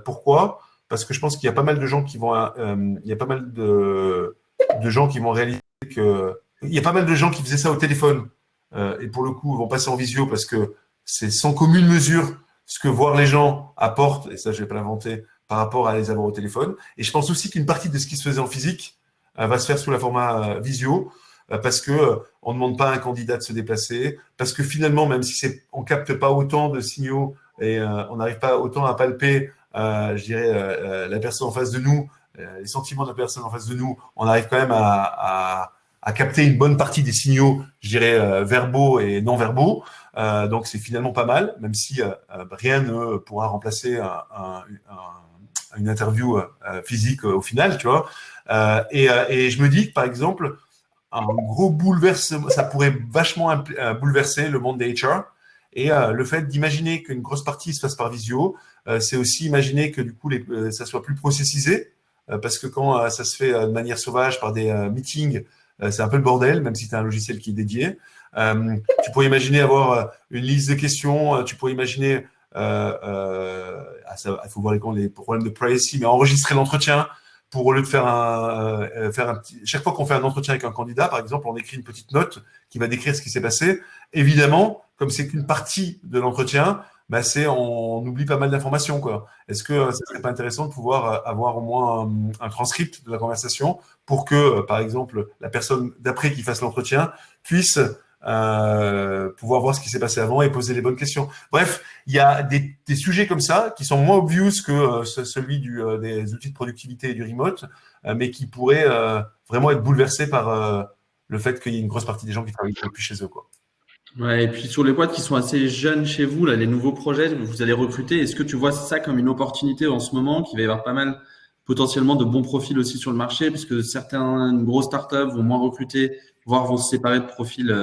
Pourquoi? Parce que je pense qu'il y a pas mal de gens qui vont, il y a pas mal de gens qui vont réaliser que, il y a pas mal de gens qui faisaient ça au téléphone et pour le coup vont passer en visio parce que c'est sans commune mesure ce que voir les gens apporte, et ça je vais pas l'inventer, par rapport à les avoir au téléphone. Et je pense aussi qu'une partie de ce qui se faisait en physique va se faire sous la format visio parce que on ne demande pas à un candidat de se déplacer, parce que finalement, même si on capte pas autant de signaux et on n'arrive pas autant à palper, je dirais, la personne en face de nous, les sentiments de la personne en face de nous, on arrive quand même à capter une bonne partie des signaux, je dirais, verbaux et non verbaux. Donc c'est finalement pas mal, même si rien ne pourra remplacer une interview physique au final, tu vois. Et je me dis que par exemple, un gros bouleversement, ça pourrait vachement bouleverser le monde des HR. Et le fait d'imaginer qu'une grosse partie se fasse par visio, c'est aussi imaginer que du coup ça soit plus processisé. parce que quand ça se fait de manière sauvage par des meetings, c'est un peu le bordel, même si tu as un logiciel qui est dédié. Tu pourrais imaginer avoir une liste de questions, tu pourrais imaginer, il faut voir les problèmes de privacy, mais enregistrer l'entretien pour, au lieu de faire faire un petit… Chaque fois qu'on fait un entretien avec un candidat, par exemple, on écrit une petite note qui va décrire ce qui s'est passé. Évidemment, comme c'est qu'une partie de l'entretien, bah on oublie pas mal d'informations, quoi. Est-ce que ça serait pas intéressant de pouvoir avoir au moins un transcript de la conversation pour que, par exemple, la personne d'après qui fasse l'entretien puisse pouvoir voir ce qui s'est passé avant et poser les bonnes questions. Bref, il y a des sujets comme ça qui sont moins obvious que celui des outils de productivité et du remote, mais qui pourraient vraiment être bouleversés par le fait qu'il y ait une grosse partie des gens qui travaillent depuis chez eux, quoi. Ouais, et puis sur les boîtes qui sont assez jeunes chez vous, là, les nouveaux projets, vous allez recruter. Est-ce que tu vois ça comme une opportunité en ce moment, qu'il va y avoir pas mal potentiellement de bons profils aussi sur le marché, puisque certaines grosses startups vont moins recruter, voire vont se séparer de profils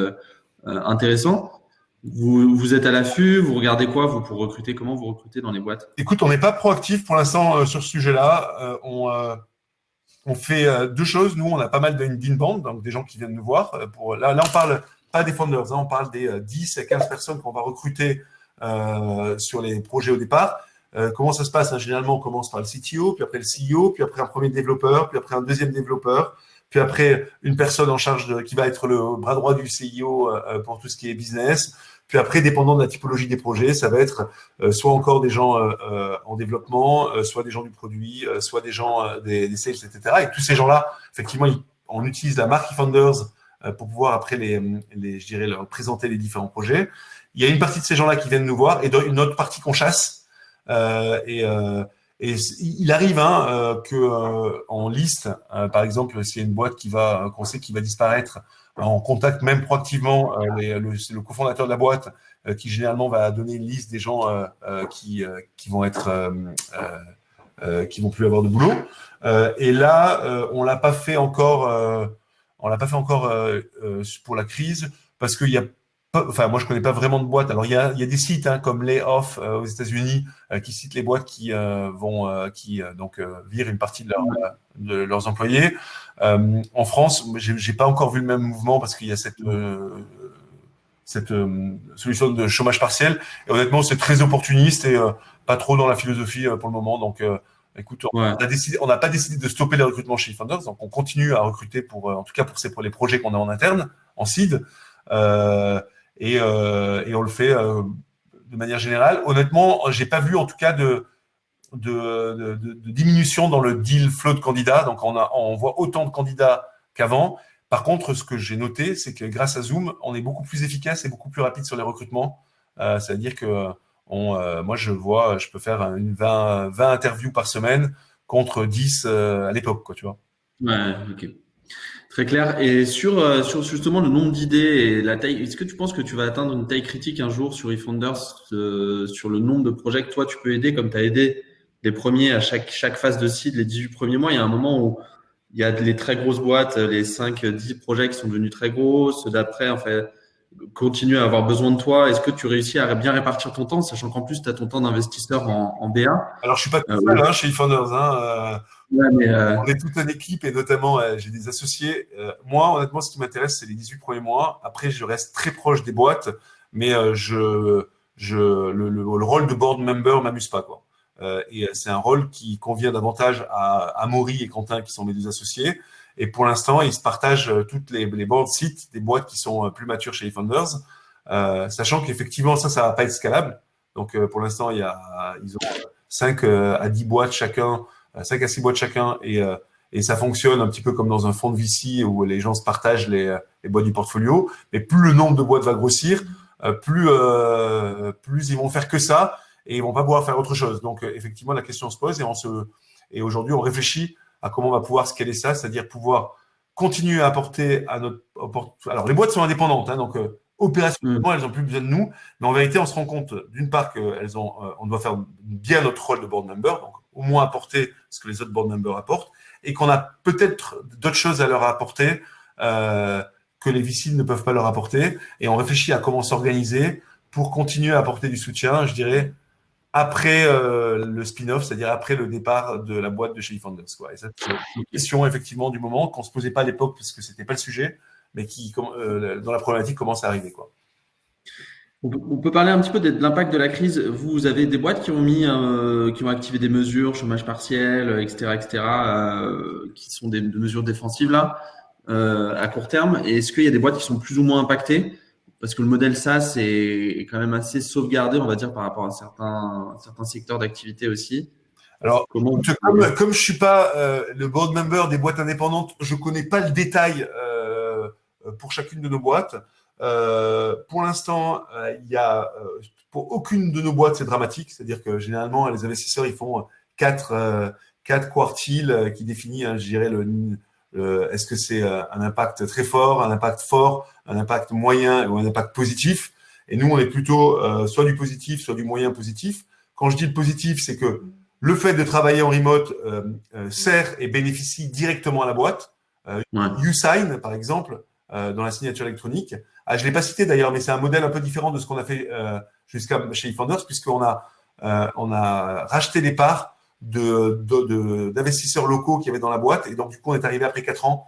intéressants. Vous êtes à l'affût, vous regardez quoi, vous, pour recruter, comment vous recrutez dans les boîtes? Écoute, on n'est pas proactif pour l'instant sur ce sujet-là. On fait deux choses. Nous, on a pas mal d'inbound, donc des gens qui viennent nous voir. Là, on parle pas des founders, hein, on parle des 10 à 15 personnes qu'on va recruter sur les projets au départ. Comment ça se passe, hein? Généralement, on commence par le CTO, puis après le CEO, puis après un premier développeur, puis après un deuxième développeur, puis après une personne en charge qui va être le bras droit du CEO pour tout ce qui est business. Puis après, dépendant de la typologie des projets, ça va être soit encore des gens en développement, soit des gens du produit, soit des gens des sales, etc. Et tous ces gens-là, effectivement, on utilise la marque eFounders pour pouvoir après je dirais, leur présenter les différents projets. Il y a une partie de ces gens-là qui viennent nous voir et une autre partie qu'on chasse. Et il arrive que en liste, par exemple, s'il y a une boîte qu'on sait qui va disparaître, on contacte même proactivement le cofondateur de la boîte qui généralement va donner une liste des gens qui vont être qui vont plus avoir de boulot. Et là, on l'a pas fait encore. On l'a pas fait encore pour la crise parce qu'il y a enfin, moi, je connais pas vraiment de boîtes. Alors, il y a des sites comme Layoff aux États-Unis qui citent les boîtes qui virent une partie de leurs employés. En France, j'ai pas encore vu le même mouvement parce qu'il y a cette solution de chômage partiel. Et honnêtement, c'est très opportuniste et pas trop dans la philosophie pour le moment. Donc, écoute, Ouais. on n'a pas décidé de stopper les recrutements chez eFounders. Donc, on continue à recruter en tout cas pour les projets qu'on a en interne, en seed. Et on le fait de manière générale. Honnêtement, j'ai pas vu en tout cas de diminution dans le deal flow de candidats. Donc, on voit autant de candidats qu'avant. Par contre, ce que j'ai noté, c'est que grâce à Zoom, on est beaucoup plus efficace et beaucoup plus rapide sur les recrutements. C'est-à-dire que moi, je peux faire 20 interviews par semaine contre 10 à l'époque, quoi, tu vois. Ouais, ok. Très clair. Et sur justement le nombre d'idées et la taille, est-ce que tu penses que tu vas atteindre une taille critique un jour sur eFounders, sur le nombre de projets que toi tu peux aider, comme tu as aidé les premiers à chaque phase de seed, les 18 premiers mois, il y a un moment où il y a les très grosses boîtes, les 5-10 projets qui sont devenus très gros, ceux d'après, en fait, continuent à avoir besoin de toi. Est-ce que tu réussis à bien répartir ton temps, sachant qu'en plus, tu as ton temps d'investisseur en BA? Alors, je suis pas tout seul chez eFounders. Ouais, mais, On est toute une équipe et notamment, j'ai des associés. Moi, honnêtement, ce qui m'intéresse, c'est les 18 premiers mois. Après, je reste très proche des boîtes, mais le rôle de board member m'amuse pas, quoi. Et c'est un rôle qui convient davantage à Amaury et Quentin, qui sont mes deux associés. Et pour l'instant, ils se partagent toutes les board seats des boîtes qui sont plus matures chez eFounders, sachant qu'effectivement, ça va pas être scalable. Donc, pour l'instant, ils ont 5 à 10 boîtes chacun, 5 à 6 boîtes chacun, et ça fonctionne un petit peu comme dans un fonds de VC où les gens se partagent les boîtes du portfolio. Mais plus le nombre de boîtes va grossir, plus ils vont faire que ça et ils vont pas pouvoir faire autre chose. Donc, effectivement, la question se pose et aujourd'hui, on réfléchit à comment on va pouvoir scaler ça, c'est-à-dire pouvoir continuer à apporter à notre… Alors, les boîtes sont indépendantes, donc opérationnellement, elles n'ont plus besoin de nous. Mais en vérité, on se rend compte, d'une part, on doit faire bien notre rôle de board member, donc au moins apporter ce que les autres board members apportent, et qu'on a peut-être d'autres choses à leur apporter que les VC ne peuvent pas leur apporter. Et on réfléchit à comment s'organiser pour continuer à apporter du soutien, je dirais, après le spin-off, c'est-à-dire après le départ de la boîte de chez eFounders, quoi. Et ça, c'est une question effectivement du moment qu'on se posait pas à l'époque parce que c'était pas le sujet, mais qui, dans la problématique, commence à arriver, quoi. On peut parler un petit peu de l'impact de la crise. Vous avez des boîtes qui ont activé des mesures, chômage partiel, etc., qui sont des mesures défensives là, à court terme. Et est-ce qu'il y a des boîtes qui sont plus ou moins impactées? Parce que le modèle SaaS est quand même assez sauvegardé, on va dire, par rapport à certains secteurs d'activité aussi. Alors, Comment? comme je suis pas le board member des boîtes indépendantes, je connais pas le détail pour chacune de nos boîtes. Pour l'instant, il y a pour aucune de nos boîtes c'est dramatique, c'est-à-dire que généralement les investisseurs ils font quatre quartiles qui définissent, hein, je dirais est-ce que c'est un impact très fort, un impact fort, un impact moyen ou un impact positif. Et nous on est plutôt soit du positif, soit du moyen positif. Quand je dis le positif, c'est que le fait de travailler en remote sert et bénéficie directement à la boîte. Ouais. YouSign, par exemple, dans la signature électronique. Je ne l'ai pas cité d'ailleurs, mais c'est un modèle un peu différent de ce qu'on a fait jusqu'à chez eFounders, puisqu'on on a racheté des parts d'investisseurs locaux qui avaient dans la boîte. Et donc, du coup, on est arrivé après 4 ans.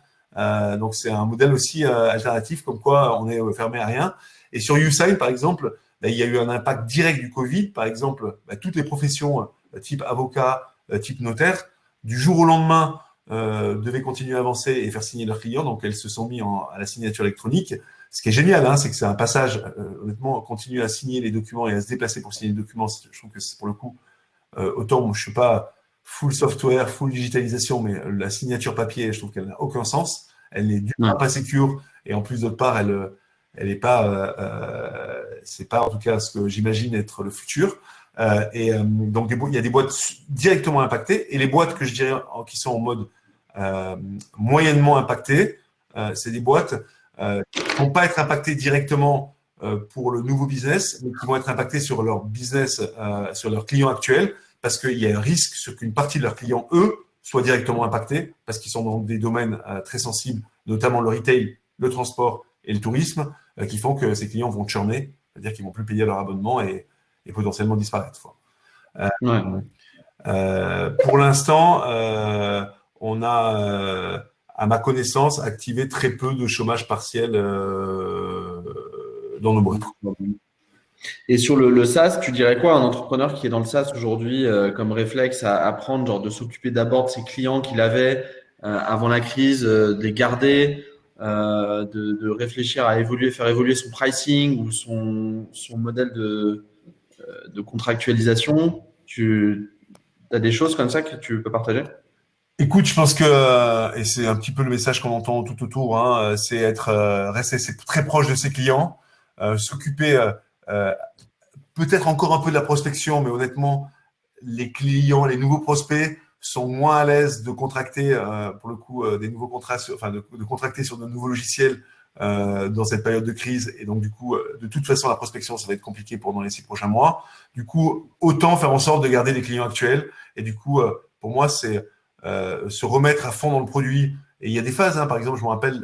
Donc, c'est un modèle aussi alternatif, comme quoi on est fermé à rien. Et sur YouSign, par exemple, il y a eu un impact direct du Covid. Par exemple, toutes les professions type avocat, type notaire, du jour au lendemain, devaient continuer à avancer et faire signer leurs clients. Donc, elles se sont mis à la signature électronique. Ce qui est génial, hein, c'est que c'est un passage, honnêtement, continuer à signer les documents et à se déplacer pour signer les documents. Je trouve que c'est pour le coup, autant moi, je ne suis pas full software, full digitalisation, mais la signature papier, je trouve qu'elle n'a aucun sens. Elle est d'une part pas sécure et en plus d'autre part, elle n'est pas, c'est pas en tout cas ce que j'imagine être le futur. Donc, il y a des boîtes directement impactées et les boîtes que je dirais qui sont en mode moyennement impactées, c'est des boîtes qui ne vont pas être impactées directement pour le nouveau business, mais qui vont être impactées sur leur business, sur leurs clients actuels, parce qu'il y a un risque sur qu'une partie de leurs clients, eux, soient directement impactés, parce qu'ils sont dans des domaines très sensibles, notamment le retail, le transport et le tourisme, qui font que ces clients vont churner, c'est-à-dire qu'ils ne vont plus payer leur abonnement et potentiellement disparaître. Pour l'instant, on a, à ma connaissance, activé très peu de chômage partiel dans nos boîtes. Et sur le SaaS, tu dirais quoi à un entrepreneur qui est dans le SaaS aujourd'hui comme réflexe à prendre, genre de s'occuper d'abord de ses clients qu'il avait avant la crise, de les garder, de réfléchir à évoluer, faire évoluer son pricing ou son modèle de contractualisation. Tu as des choses comme ça que tu peux partager? Écoute, je pense que, et c'est un petit peu le message qu'on entend tout autour, hein, c'est rester très proche de ses clients, s'occuper peut-être encore un peu de la prospection, mais honnêtement, les clients, les nouveaux prospects sont moins à l'aise de contracter, pour le coup, des nouveaux contrats, enfin de contracter sur de nouveaux logiciels dans cette période de crise. Et donc, du coup, de toute façon, la prospection, ça va être compliqué pendant les 6 prochains mois. Du coup, autant faire en sorte de garder les clients actuels. Et du coup, pour moi, c'est se remettre à fond dans le produit. Et il y a des phases, hein, par exemple, je me rappelle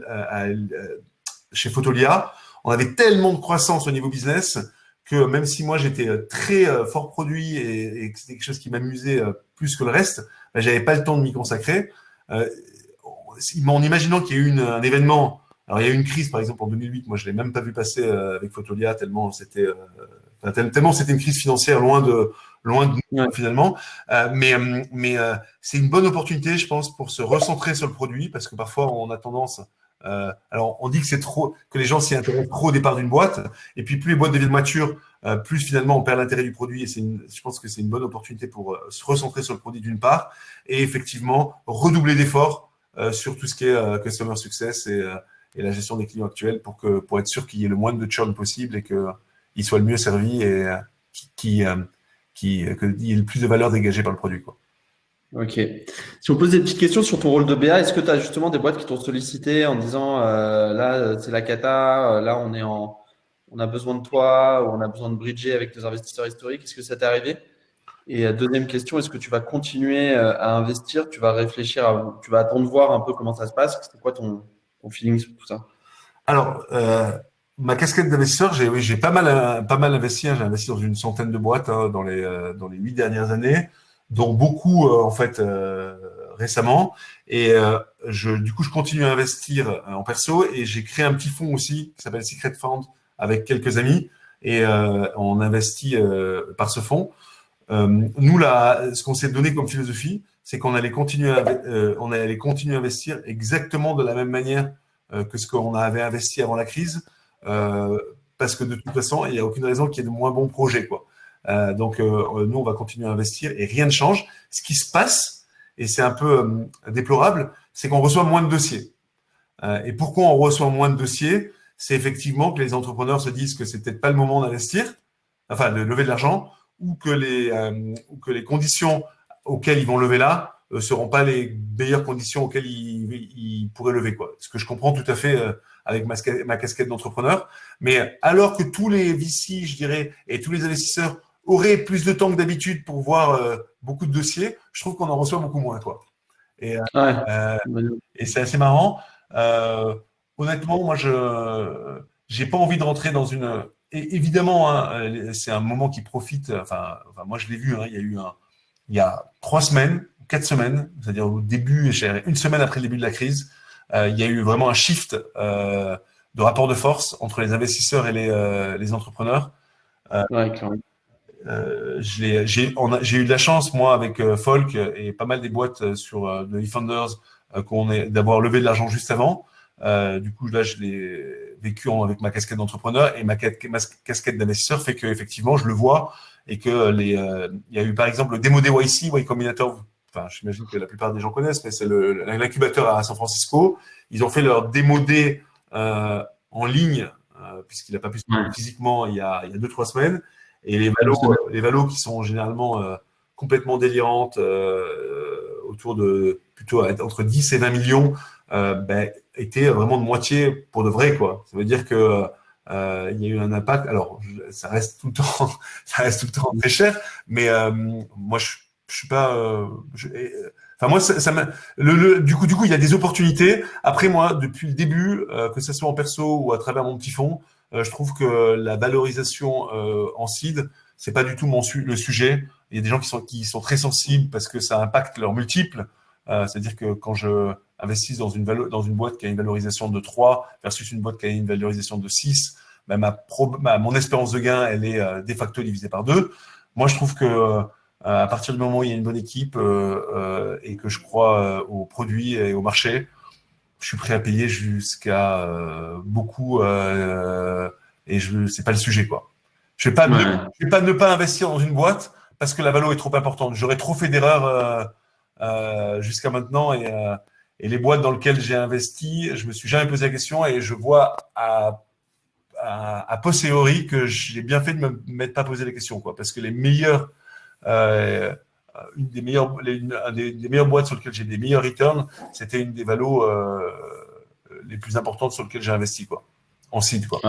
chez Photolia, on avait tellement de croissance au niveau business que même si moi j'étais très fort produit et que c'était quelque chose qui m'amusait plus que le reste, ben, j'avais pas le temps de m'y consacrer. En imaginant qu'il y a eu un événement, alors il y a eu une crise par exemple en 2008, moi je l'ai même pas vu passer avec Photolia tellement c'était une crise financière loin de nous finalement. Mais c'est une bonne opportunité, je pense, pour se recentrer sur le produit parce que parfois on a tendance alors, on dit que c'est trop, que les gens s'y intéressent trop au départ d'une boîte, et puis plus les boîtes deviennent matures, plus finalement on perd l'intérêt du produit. Et je pense que c'est une bonne opportunité pour se recentrer sur le produit d'une part, et effectivement redoubler d'efforts sur tout ce qui est customer success et la gestion des clients actuels pour être sûr qu'il y ait le moins de churn possible et qu'ils soient le mieux servis et qu'il y ait le plus de valeur dégagée par le produit, quoi. Ok. Si on pose des petites questions sur ton rôle de BA, est-ce que tu as justement des boîtes qui t'ont sollicité en disant là c'est la cata, là on a besoin de toi, ou on a besoin de bridger avec nos investisseurs historiques. Est-ce que ça t'est arrivé? Et deuxième question, est-ce que tu vas continuer à investir? Tu vas réfléchir, tu vas attendre de voir un peu comment ça se passe? C'est quoi ton feeling sur tout ça? Alors, ma casquette d'investisseur, j'ai pas mal investi. J'ai investi dans une centaine de boîtes dans les 8 dernières années, dont beaucoup en fait récemment. Et du coup, je continue à investir en perso et j'ai créé un petit fonds aussi qui s'appelle Secret Fund avec quelques amis et on investit par ce fonds. Nous, là, ce qu'on s'est donné comme philosophie, c'est qu'on allait continuer à investir exactement de la même manière que ce qu'on avait investi avant la crise, euh, parce que de toute façon, il n'y a aucune raison qu'il y ait de moins bons projets, quoi. Donc, nous, on va continuer à investir et rien ne change. Ce qui se passe, et c'est un peu déplorable, c'est qu'on reçoit moins de dossiers. Et pourquoi on reçoit moins de dossiers? C'est effectivement que les entrepreneurs se disent que c'est peut-être pas le moment d'investir, enfin de lever de l'argent, ou que les conditions auxquelles ils vont lever là seront pas les meilleures conditions auxquelles ils pourraient lever, quoi. Ce que je comprends tout à fait avec ma casquette d'entrepreneur. Mais alors que tous les VC, je dirais, et tous les investisseurs auraient plus de temps que d'habitude pour voir beaucoup de dossiers, je trouve qu'on en reçoit beaucoup moins, quoi. Et, Ouais. euh, et c'est assez marrant. Euh, Honnêtement, moi, je j'ai pas envie de rentrer dans une. Et évidemment, hein, c'est un moment qui profite. Enfin, moi, je l'ai vu. Hein, il y a 3 semaines, 4 semaines, c'est-à-dire au début, une semaine après le début de la crise, il y a eu vraiment un shift de rapport de force entre les investisseurs et les entrepreneurs. Ouais, clairement. J'ai eu de la chance, moi, avec Folk et pas mal des boîtes de eFounders, d'avoir levé de l'argent juste avant. Du coup, là, je l'ai vécu avec ma casquette d'entrepreneur et ma casquette d'investisseur fait que effectivement, je le vois et que il y a eu par exemple le démo DYC, Y Combinator. Enfin, j'imagine que la plupart des gens connaissent, mais c'est l'incubateur à San Francisco. Ils ont fait leur démo D en ligne puisqu'il n'a pas pu se faire physiquement il y a 2-3 semaines. Et les valos qui sont généralement complètement délirantes, autour de plutôt entre 10 et 20 millions, étaient vraiment de moitié pour de vrai, quoi. Ça veut dire que il y a eu un impact. Alors, ça reste tout le temps, ça reste tout le temps très cher, mais moi, je suis pas. Enfin, moi, du coup, il y a des opportunités. Après, moi, depuis le début, que ce soit en perso ou à travers mon petit fonds, je trouve que la valorisation en seed, c'est pas du tout le sujet. Il y a des gens qui sont très sensibles parce que ça impacte leurs multiples. C'est-à-dire que quand je investis dans une boîte qui a une valorisation de 3 versus une boîte qui a une valorisation de 6, ben mon espérance de gain, elle est de facto divisée par 2. Moi, je trouve que à partir du moment où il y a une bonne équipe et que je crois au produit et au marché, je suis prêt à payer jusqu'à beaucoup et c'est pas le sujet, quoi. Je vais pas ne pas investir dans une boîte parce que la valo est trop importante. J'aurais trop fait d'erreurs jusqu'à maintenant et les boîtes dans lesquelles j'ai investi, je me suis jamais posé la question et je vois à posteriori que j'ai bien fait de me mettre pas poser la question, quoi, parce que les meilleurs une des meilleures boîtes sur lesquelles j'ai des meilleurs returns, c'était une des valos les plus importantes sur lesquelles j'ai investi, quoi, en seed, quoi.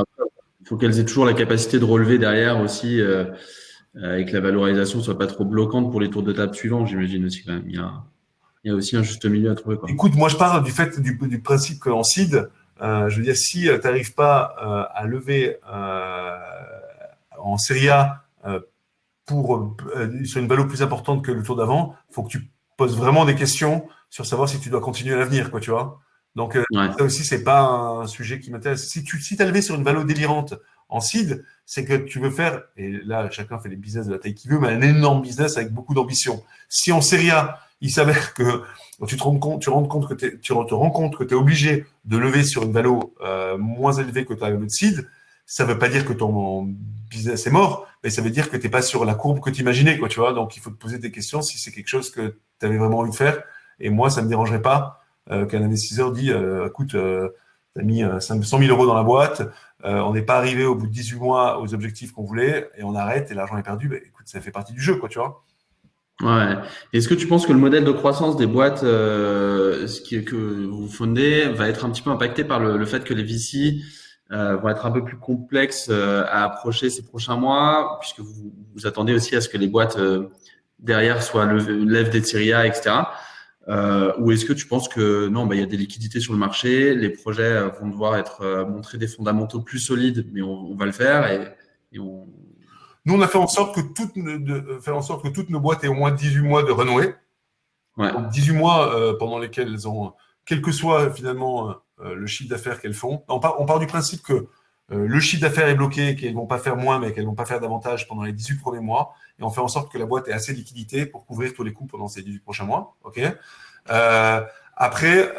Il faut qu'elles aient toujours la capacité de relever derrière aussi, et que la valorisation soit pas trop bloquante pour les tours de table suivants, j'imagine aussi quand même. Il y a aussi un juste milieu à trouver, quoi. Écoute, moi je parle du principe qu'en seed, je veux dire, si tu n'arrives pas à lever en Serie A sur une valo plus importante que le tour d'avant, il faut que tu poses vraiment des questions sur savoir si tu dois continuer à l'avenir, quoi, tu vois. Donc, ça aussi, c'est pas un sujet qui m'intéresse. Si tu as levé sur une valo délirante en seed, c'est que tu veux faire, et là, chacun fait les business de la taille qu'il veut, mais un énorme business avec beaucoup d'ambition. Si en Serie A, il s'avère que tu te rends compte que tu te rends compte que tu es obligé de lever sur une valo moins élevée que ta valo de seed, ça veut pas dire que ton business est mort, mais ça veut dire que tu n'es pas sur la courbe que tu imaginais, quoi, tu vois. Donc, il faut te poser des questions si c'est quelque chose que tu avais vraiment envie de faire. Et moi, ça me dérangerait pas qu'un investisseur dit, écoute, tu as mis 100 000 euros dans la boîte, on n'est pas arrivé au bout de 18 mois aux objectifs qu'on voulait et on arrête et l'argent est perdu. Bah, écoute, ça fait partie du jeu, quoi, tu vois. Ouais. Est-ce que tu penses que le modèle de croissance des boîtes que vous fondez va être un petit peu impacté par le fait que les VC vont être un peu plus complexes à approcher ces prochains mois, puisque vous attendez aussi à ce que les boîtes derrière lèvent des séries A, etc. Ou est-ce que tu penses que non, il y a des liquidités sur le marché, les projets vont devoir montrer des fondamentaux plus solides, mais on va le faire et on. Nous, on a fait en sorte que toutes nos boîtes aient au moins 18 mois de runway. Ouais. Donc 18 mois pendant lesquels elles ont, quel que soit finalement le chiffre d'affaires qu'elles font. On part du principe que le chiffre d'affaires est bloqué, qu'elles ne vont pas faire moins, mais qu'elles ne vont pas faire davantage pendant les 18 premiers mois. Et on fait en sorte que la boîte ait assez de liquidité pour couvrir tous les coûts pendant ces 18 prochains mois. Okay, après,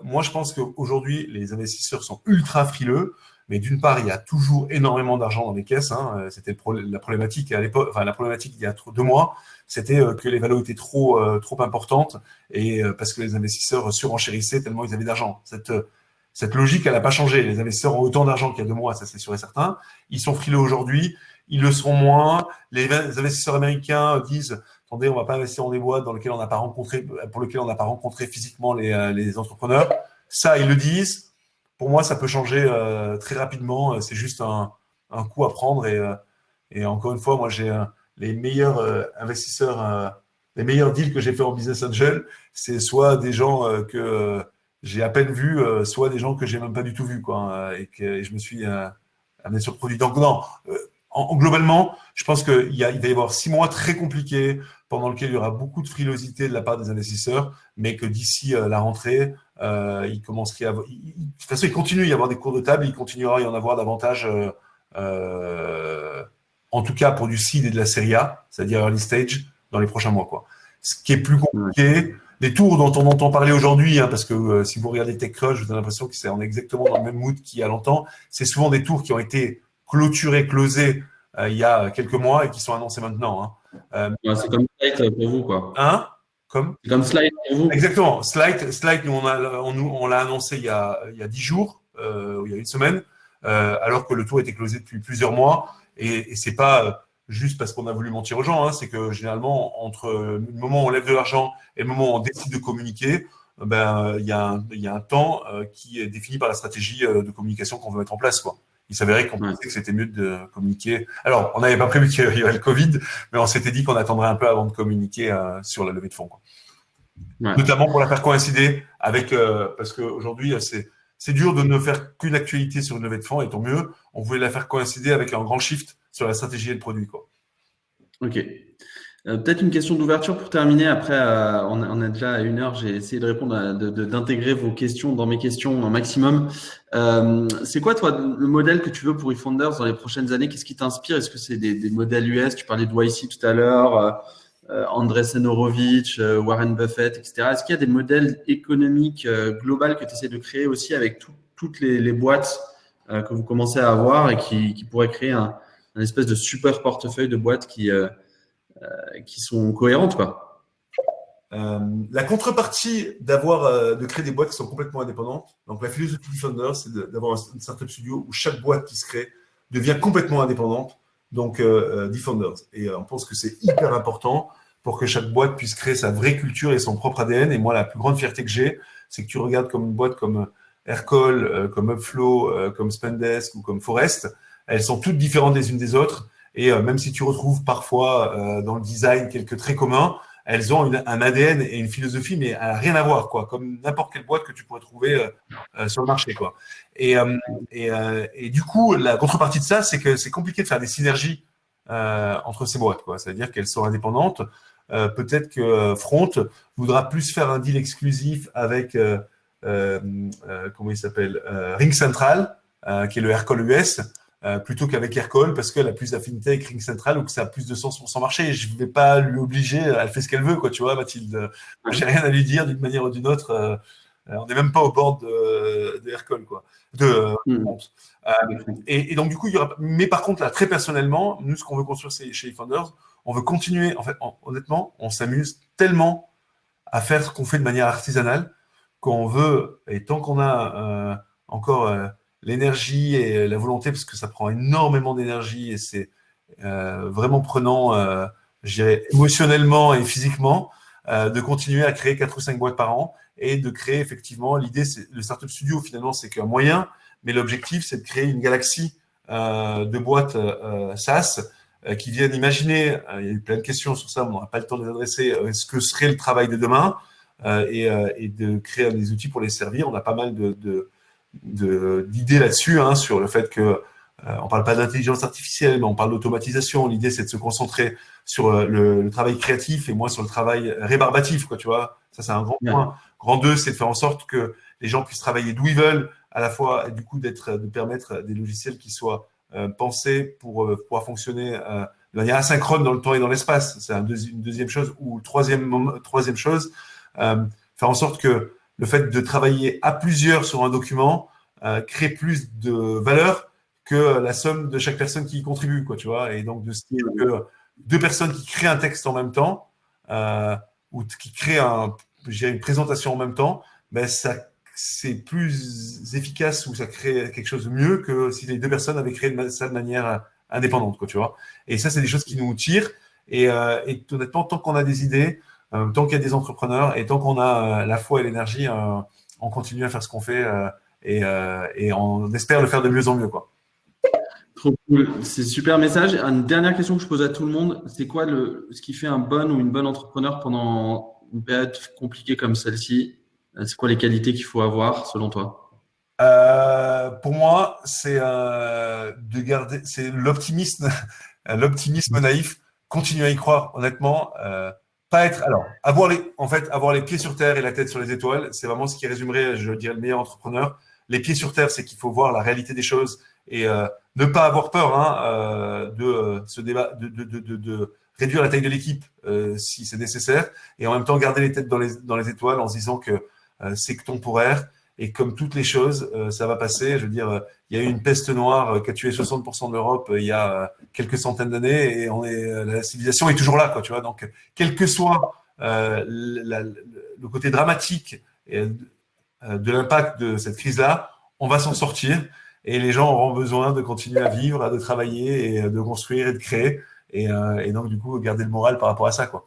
moi, je pense qu'aujourd'hui, les investisseurs sont ultra frileux. Mais d'une part, il y a toujours énormément d'argent dans les caisses. Hein. C'était la problématique à l'époque, enfin la problématique il y a 2 mois, c'était que les valeurs étaient trop importantes et parce que les investisseurs surenchérissaient tellement ils avaient d'argent. Cette logique, elle n'a pas changé. Les investisseurs ont autant d'argent qu'il y a 2 mois, ça c'est sûr et certain. Ils sont frileux aujourd'hui, ils le seront moins. Les investisseurs américains disent attendez, on ne va pas investir dans des boîtes pour lesquelles on n'a pas rencontré physiquement les entrepreneurs. Ça, ils le disent. Pour moi, ça peut changer très rapidement. C'est juste un coup à prendre. Et encore une fois, moi, j'ai les meilleurs investisseurs, les meilleurs deals que j'ai fait en Business Angel, c'est soit des gens que j'ai à peine vus, soit des gens que j'ai même pas du tout vus, quoi, et je me suis amené sur le produit. Donc, non, globalement, je pense qu'il va y avoir 6 mois très compliqués pendant lesquels il y aura beaucoup de frilosité de la part des investisseurs, mais que d'ici la rentrée, il commencerait de toute façon, il continue à y avoir des cours de table, il continuera à y en avoir davantage, en tout cas pour du seed et de la série A, c'est-à-dire early stage, dans les prochains mois, quoi. Ce qui est plus compliqué, les tours dont on entend parler aujourd'hui, hein, parce que si vous regardez TechCrunch, vous avez l'impression qu'on est exactement dans le même mood qu'il y a longtemps. C'est souvent des tours qui ont été closés il y a quelques mois et qui sont annoncés maintenant. Hein. C'est comme Slide pour vous, quoi. Hein? Comme? C'est comme Slide pour vous. Exactement. Slide, nous, on l'a annoncé il y a 10 jours, il y a une semaine, alors que le tour était closé depuis plusieurs mois. Et c'est pas juste parce qu'on a voulu mentir aux gens, hein, c'est que généralement, entre le moment où on lève de l'argent et le moment où on décide de communiquer, il y a un temps qui est défini par la stratégie de communication qu'on veut mettre en place, quoi. Il s'avérait qu'on pensait que c'était mieux de communiquer. Alors, on n'avait pas prévu qu'il y aurait le Covid, mais on s'était dit qu'on attendrait un peu avant de communiquer sur la levée de fonds, quoi. Ouais. Notamment pour la faire coïncider avec, parce qu'aujourd'hui, c'est dur de ne faire qu'une actualité sur une levée de fonds, et tant mieux, on voulait la faire coïncider avec un grand shift sur la stratégie et le produit, quoi. Ok. Peut-être une question d'ouverture pour terminer. Après, on a déjà 1 heure. J'ai essayé de répondre, d'intégrer vos questions dans mes questions un maximum. C'est quoi, toi, le modèle que tu veux pour eFounders dans les prochaines années? Qu'est-ce qui t'inspire? Est-ce que c'est des modèles US? Tu parlais de YC tout à l'heure, Andreessen Horowitz, Warren Buffett, etc. Est-ce qu'il y a des modèles économiques globaux que tu essaies de créer aussi avec toutes les boîtes que vous commencez à avoir et qui pourraient créer un espèce de super portefeuille de boîtes qui sont cohérentes, quoi. La contrepartie de créer des boîtes qui sont complètement indépendantes, donc la philosophie du founder, c'est d'avoir une startup studio où chaque boîte qui se crée devient complètement indépendante, donc d'eFounders. Et on pense que c'est hyper important pour que chaque boîte puisse créer sa vraie culture et son propre ADN. Et moi, la plus grande fierté que j'ai, c'est que tu regardes comme une boîte comme Aircall, comme Upflow, comme Spendesk ou comme Forest, elles sont toutes différentes les unes des autres. Et même si tu retrouves parfois dans le design quelques traits communs, elles ont un ADN et une philosophie, mais rien à voir, quoi, comme n'importe quelle boîte que tu pourrais trouver sur le marché, quoi. Et du coup, la contrepartie de ça, c'est que c'est compliqué de faire des synergies entre ces boîtes, quoi. C'est-à-dire qu'elles sont indépendantes. Peut-être que Front voudra plus faire un deal exclusif avec comment il s'appelle, Ring Central, qui est le Aircall US. Plutôt qu'avec Aircall, parce qu'elle a plus d'affinité avec Ring Central ou que ça a plus de sens pour son marché. Je ne vais pas lui obliger, elle fait ce qu'elle veut, quoi, tu vois, Mathilde. J'ai rien à lui dire d'une manière ou d'une autre. On n'est même pas au bord de Aircall, quoi. Et donc, du coup, il y aura. Mais par contre, là, très personnellement, nous, ce qu'on veut construire chez eFounders, on veut continuer. En fait, honnêtement, on s'amuse tellement à faire ce qu'on fait de manière artisanale qu'on veut, et tant qu'on a encore l'énergie et la volonté, parce que ça prend énormément d'énergie et c'est vraiment prenant, je dirais, émotionnellement et physiquement, de continuer à créer 4 ou 5 boîtes par an et de créer effectivement, l'idée, c'est le Startup Studio, finalement, c'est qu'un moyen, mais l'objectif, c'est de créer une galaxie de boîtes SaaS qui viennent imaginer, il y a eu plein de questions sur ça, on n'aura pas le temps de les adresser, ce que serait le travail de demain. et de créer des outils pour les servir. On a pas mal d'idées là-dessus, hein, sur le fait que on parle pas d'intelligence artificielle, mais on parle d'automatisation. L'idée, c'est de se concentrer sur le travail créatif et moins sur le travail rébarbatif, quoi, tu vois. Ça, c'est un grand point. Grand 2, c'est de faire en sorte que les gens puissent travailler d'où ils veulent, à la fois, et du coup, de permettre des logiciels qui soient pensés pour pouvoir fonctionner de manière asynchrone dans le temps et dans l'espace. C'est une deuxième chose. Ou troisième chose, faire en sorte que le fait de travailler à plusieurs sur un document crée plus de valeur que la somme de chaque personne qui y contribue, quoi, tu vois. Et donc, de se dire que deux personnes qui créent un texte en même temps, ou qui créent une présentation en même temps, ben c'est plus efficace ou ça crée quelque chose de mieux que si les deux personnes avaient créé ça de manière indépendante, quoi, tu vois. Et ça, c'est des choses qui nous tirent. Et honnêtement, tant qu'on a des idées, tant qu'il y a des entrepreneurs et tant qu'on a la foi et l'énergie, on continue à faire ce qu'on fait et on espère le faire de mieux en mieux, quoi. Trop cool. C'est super message. Une dernière question que je pose à tout le monde, c'est quoi ce qui fait un bon ou une bonne entrepreneur pendant une période compliquée comme celle-ci? C'est quoi les qualités qu'il faut avoir selon toi? Pour moi, c'est c'est l'optimisme, l'optimisme naïf. Continuer à y croire, honnêtement. Pas être, alors, avoir les pieds sur terre et la tête sur les étoiles, c'est vraiment ce qui résumerait, je dirais, le meilleur entrepreneur. Les pieds sur terre, c'est qu'il faut voir la réalité des choses et ne pas avoir peur, hein, de réduire la taille de l'équipe si c'est nécessaire, et en même temps garder les têtes dans les étoiles en se disant que c'est que temporaire. Et comme toutes les choses, ça va passer. Je veux dire, il y a eu une peste noire qui a tué 60% de l'Europe il y a quelques centaines d'années, et la civilisation est toujours là, quoi, tu vois. Donc, quel que soit le côté dramatique de l'impact de cette crise-là, on va s'en sortir. Et les gens auront besoin de continuer à vivre, de travailler, et de construire et de créer. Et donc, du coup, garder le moral par rapport à ça, quoi.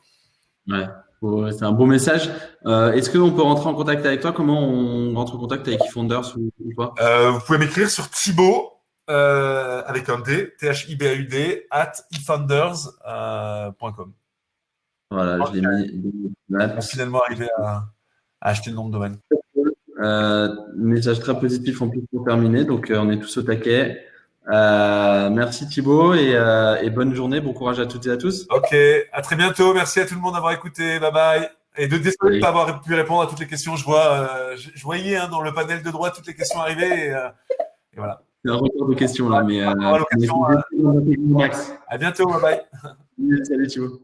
Ouais, c'est un beau message. Est-ce qu'on peut rentrer en contact avec toi? Comment on rentre en contact avec eFounders ou quoi? Vous pouvez m'écrire sur Thibaut, avec un D, THIBAUD, @efounders.com. Voilà, je l'ai mis. On va finalement arriver à acheter le nom de domaine. Message très positif en plus pour terminer, donc on est tous au taquet. Merci Thibaut et bonne journée, bon courage à toutes et à tous. Ok, à très bientôt. Merci à tout le monde d'avoir écouté. Bye bye. Et désolé de ne pas avoir pu répondre à toutes les questions. Je voyais hein, dans le panel de droite toutes les questions arriver. Et voilà. C'est un record de questions là, mais à bientôt. Bye bye. salut Thibaut.